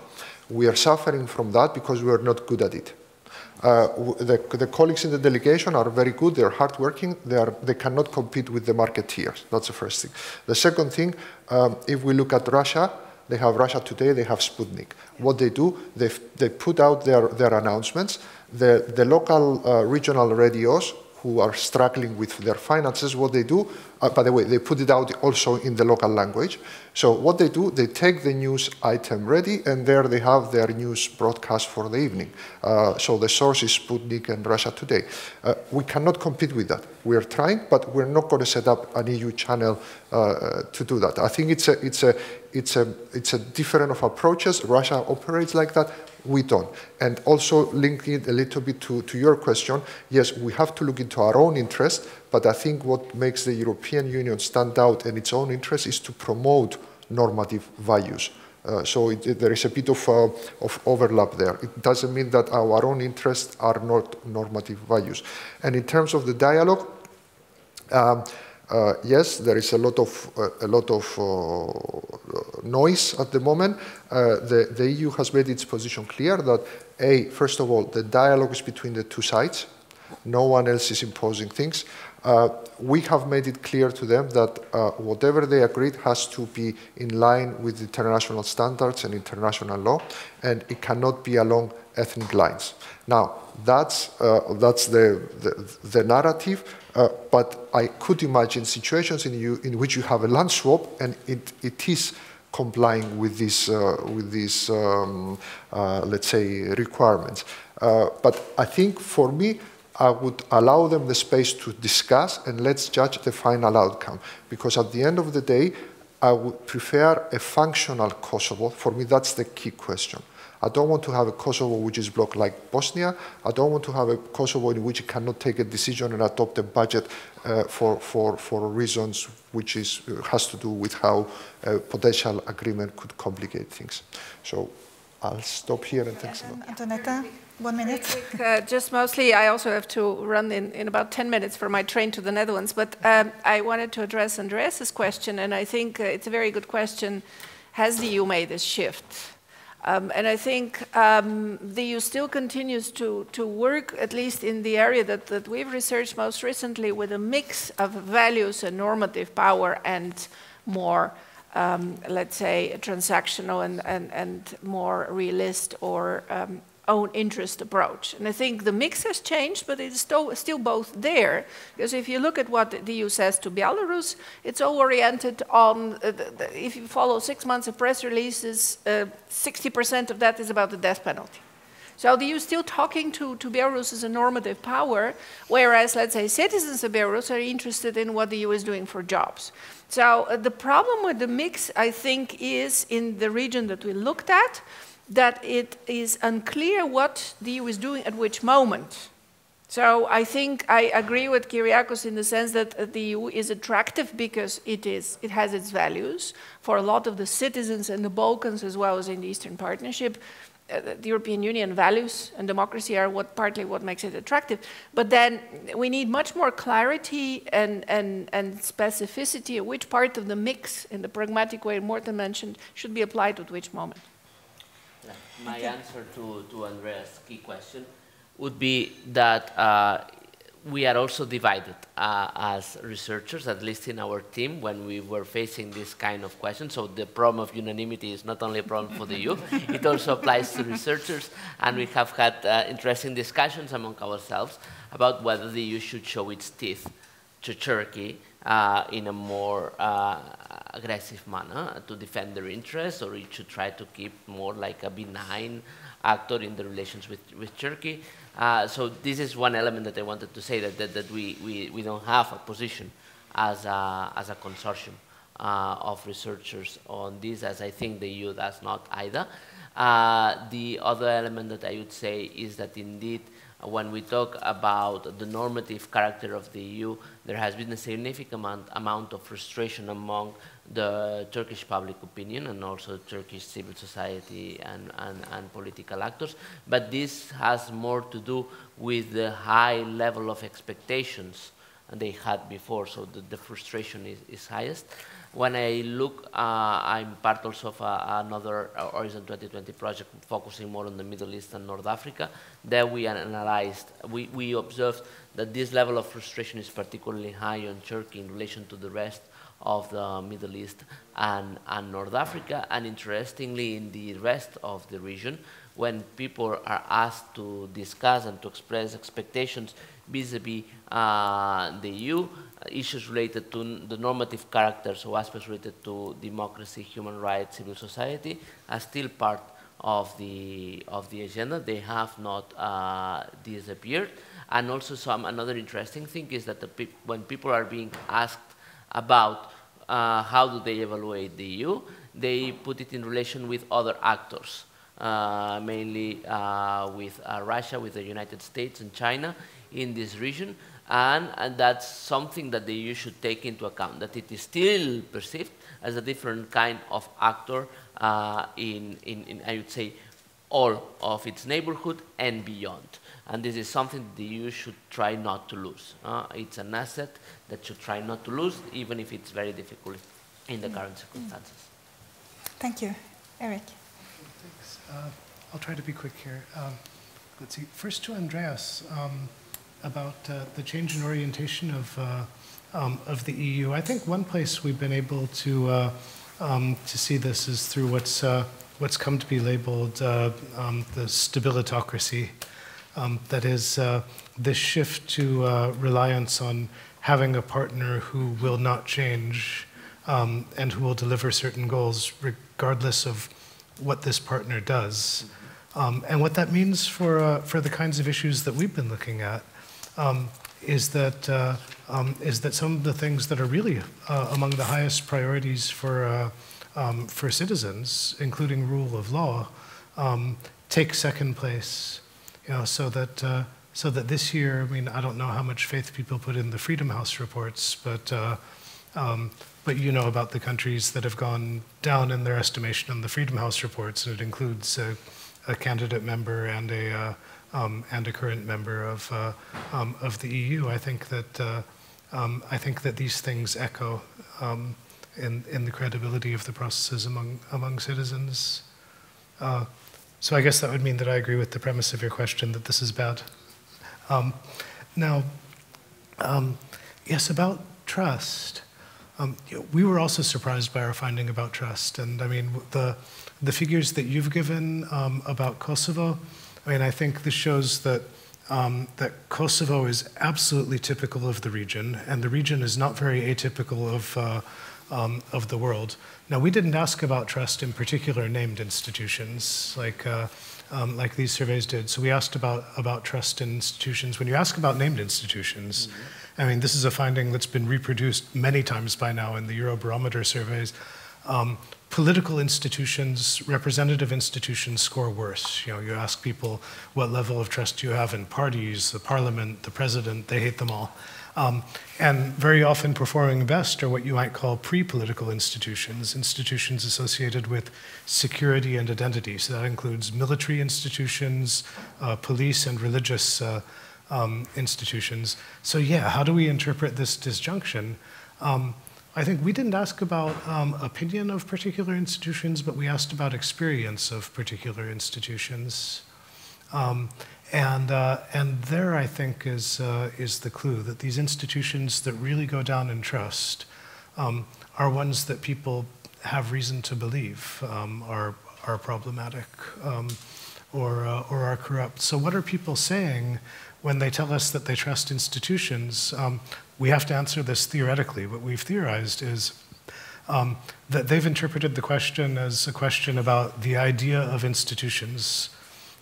We are suffering from that because we are not good at it. The colleagues in the delegation are very good, they're hardworking, they cannot compete with the marketeers. That's the first thing. The second thing, if we look at Russia, they have Russia Today, they have Sputnik. What they do, they put out their announcements. The local regional radios who are struggling with their finances, what they do, by the way, they put it out also in the local language. So what they do, they take the news item ready, and there they have their news broadcast for the evening. So the source is Sputnik and Russia Today. We cannot compete with that. We are trying, but we're not going to set up an EU channel to do that. I think it's a different of approaches. Russia operates like that. We don't. And also linking it a little bit to your question, yes, we have to look into our own interest, but I think what makes the European Union stand out in its own interest is to promote normative values. So there is a bit of overlap there. It doesn't mean that our own interests are not normative values. And in terms of the dialogue, yes, there is a lot of noise at the moment. The EU has made its position clear that, first of all, the dialogue is between the two sides. No one else is imposing things. We have made it clear to them that whatever they agreed has to be in line with international standards and international law, and it cannot be along ethnic lines. Now, that's the narrative. But I could imagine situations in which you have a land swap and it is complying with these, let's say, requirements. But I think for me, I would allow them the space to discuss and let's judge the final outcome. Because at the end of the day, I would prefer a functional Kosovo. For me, that's the key question. I don't want to have a Kosovo which is blocked like Bosnia. I don't want to have a Kosovo in which it cannot take a decision and adopt a budget for reasons which has to do with how a potential agreement could complicate things. So I'll stop here and thanks a lot. Antonetta, 1 minute. Quick, just mostly, I also have to run in about 10 minutes for my train to the Netherlands, but I wanted to address Andreas's question, and I think it's a very good question. Has the EU made this shift? And I think the EU still continues to work, at least in the area that we've researched most recently, with a mix of values and normative power and more let's say, transactional and more realist or own interest approach. And I think the mix has changed, but it's still both there. Because if you look at what the EU says to Belarus, it's all oriented on, if you follow 6 months of press releases, 60% of that is about the death penalty. So the EU is still talking to Belarus as a normative power, whereas, let's say, citizens of Belarus are interested in what the EU is doing for jobs. So the problem with the mix, I think, is in the region that we looked at, that it is unclear what the EU is doing at which moment. So I think I agree with Kyriakos in the sense that the EU is attractive because it has its values for a lot of the citizens in the Balkans as well as in the Eastern Partnership. The European Union values and democracy are partly what makes it attractive. But then we need much more clarity and specificity of which part of the mix, in the pragmatic way Morten mentioned, should be applied at which moment. My answer to Andrea's key question would be that we are also divided as researchers, at least in our team, when we were facing this kind of question. So the problem of unanimity is not only a problem for the EU, it also applies to researchers. And we have had interesting discussions among ourselves about whether the EU should show its teeth to Turkey in a more aggressive manner to defend their interests, or it should try to keep more like a benign actor in the relations with Turkey. So this is one element that I wanted to say, that we don't have a position as a consortium of researchers on this, as I think the EU does not either. The other element that I would say is that indeed, when we talk about the normative character of the EU, there has been a significant amount of frustration among the Turkish public opinion and also Turkish civil society and political actors. But this has more to do with the high level of expectations they had before, so the frustration is highest. When I look, I'm part also of another Horizon 2020 project focusing more on the Middle East and North Africa. There we analyzed, we observed that this level of frustration is particularly high on Turkey in relation to the rest of the Middle East and North Africa. And interestingly, in the rest of the region, when people are asked to discuss and to express expectations vis-a-vis the EU, issues related to the normative character, so aspects related to democracy, human rights, civil society, are still part of the agenda. They have not disappeared. And also another interesting thing is that when people are being asked about how do they evaluate the EU, they put it in relation with other actors, mainly with Russia, with the United States and China in this region. And that's something that the EU should take into account, that it is still perceived as a different kind of actor in, I would say, all of its neighborhood and beyond. And this is something the EU should try not to lose. It's an asset that should try not to lose, even if it's very difficult in the current circumstances. Thank you. Eric. Thanks. I'll try to be quick here. Let's see. First to Andreas. About the change in orientation of the EU. I think one place we've been able to see this is through what's come to be labeled the stabilitocracy. That is this shift to reliance on having a partner who will not change and who will deliver certain goals regardless of what this partner does. And what that means for the kinds of issues that we've been looking at. Is that some of the things that are really among the highest priorities for citizens, including rule of law, take second place. You know, so that this year, I mean, I don't know how much faith people put in the Freedom House reports, but you know about the countries that have gone down in their estimation on the Freedom House reports, and it includes a candidate member and a current member of the EU. I think that these things echo in the credibility of the processes among citizens. So I guess that would mean that I agree with the premise of your question that this is bad. Now, yes, about trust. we were also surprised by our finding about trust. And I mean, the figures that you've given about Kosovo, I mean, I think this shows that that Kosovo is absolutely typical of the region, and the region is not very atypical of the world. Now, we didn't ask about trust in particular named institutions, like these surveys did. So we asked about trust in institutions. When you ask about named institutions, I mean, this is a finding that's been reproduced many times by now in the Eurobarometer surveys. Political institutions, representative institutions score worse. You know, you ask people what level of trust you have in parties, the parliament, the president, they hate them all. And very often performing best are what you might call pre-political institutions, institutions associated with security and identity. So that includes military institutions, police and religious institutions. So yeah, how do we interpret this disjunction? I think we didn't ask about opinion of particular institutions, but we asked about experience of particular institutions. And there, I think, is the clue, that these institutions that really go down in trust are ones that people have reason to believe are problematic or are corrupt. So what are people saying when they tell us that they trust institutions? We have to answer this theoretically. What we've theorized is that they've interpreted the question as a question about the idea of institutions.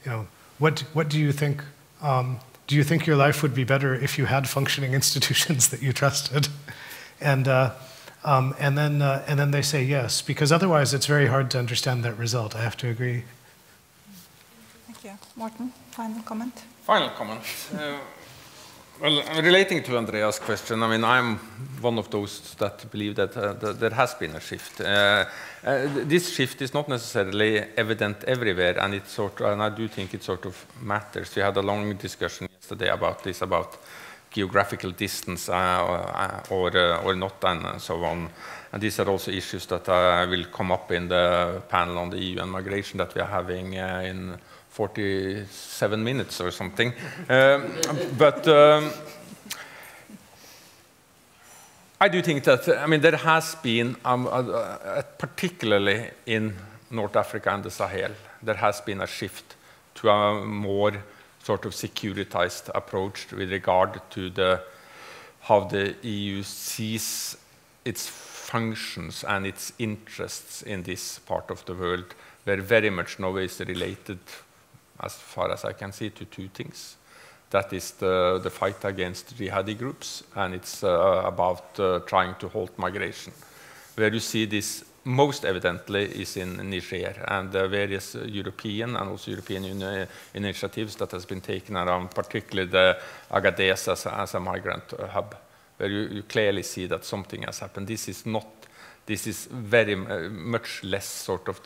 You know, what do you think? Do you think your life would be better if you had functioning institutions that you trusted? And then they say yes, because otherwise it's very hard to understand that result. I have to agree. Thank you. Morten, final comment? Final comment. Well, relating to Andrea's question, I mean, I'm one of those that believe that there has been a shift. This shift is not necessarily evident everywhere, and and I do think it sort of matters. We had a long discussion yesterday about this, about geographical distance or not, and so on. And these are also issues that will come up in the panel on the EU and migration that we are having in 47 minutes or something. But I do think that, I mean, there has been, particularly in North Africa and the Sahel, there has been a shift to a more sort of securitized approach with regard to how the EU sees its functions and its interests in this part of the world, where very much now is related, as far as I can see, to two things. That is the fight against jihadi groups, and it's about trying to halt migration. Where you see this most evidently is in Niger, and various European and also European Union initiatives that has been taken around, particularly the Agadez as a migrant hub, where you clearly see that something has happened. This is very much less sort of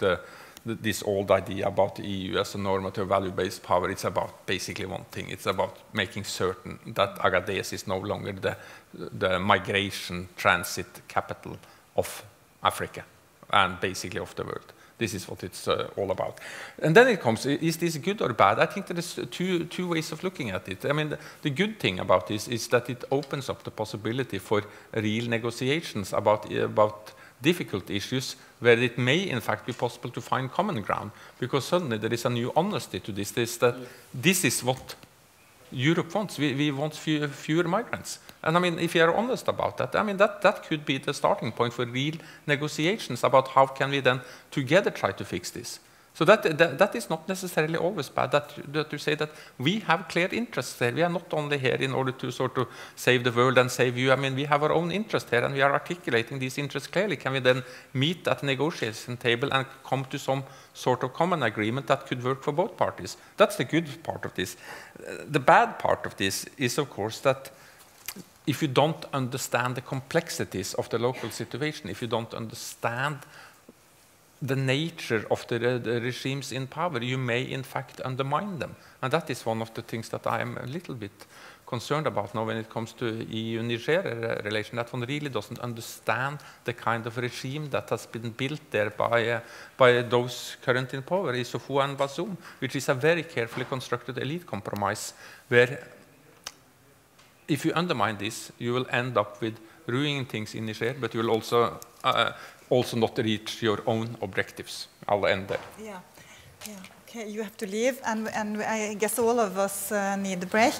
this old idea about the EU as a normative value-based power. It's about basically one thing. It's about making certain that Agadez is no longer the migration transit capital of Africa and basically of the world. This is what it's all about. And then it comes, is this good or bad? I think there is two ways of looking at it. I mean, the good thing about this is that it opens up the possibility for real negotiations about difficult issues where it may in fact be possible to find common ground, because suddenly there is a new honesty to this, that this is what Europe wants. We want fewer migrants. And I mean, if you are honest about that, I mean, that could be the starting point for real negotiations about how can we then together try to fix this. So that is not necessarily always bad, that to say that we have clear interests there. We are not only here in order to sort of save the world and save you. I mean, we have our own interest here, and we are articulating these interests clearly. Can we then meet at the negotiation table and come to some sort of common agreement that could work for both parties? That's the good part of this. The bad part of this is, of course, that if you don't understand the complexities of the local situation, if you don't understand the nature of the regimes in power, you may in fact undermine them. And that is one of the things that I am a little bit concerned about now when it comes to EU-Niger relation, that one really doesn't understand the kind of regime that has been built there by those current in power, Issoufou and Bazoum, which is a very carefully constructed elite compromise, where if you undermine this, you will end up with ruining things initially, but you will also not reach your own objectives. I'll end there. Yeah. Okay, you have to leave, and I guess all of us need a break.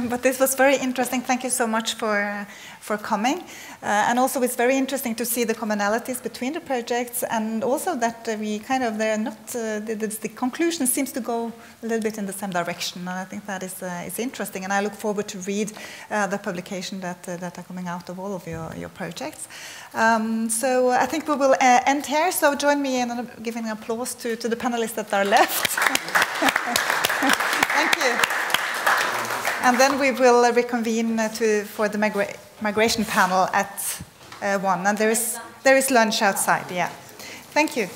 But this was very interesting. Thank you so much for coming. And also, it's very interesting to see the commonalities between the projects, and also that we kind of they're not the conclusion seems to go a little bit in the same direction. And I think that is interesting. And I look forward to read the publication that are coming out of all of your projects. So I think we will end here. So join me in giving applause to the panelists that are left. Thank you. And then we will reconvene for the migration panel at 1. And there is lunch outside. Yeah. Thank you.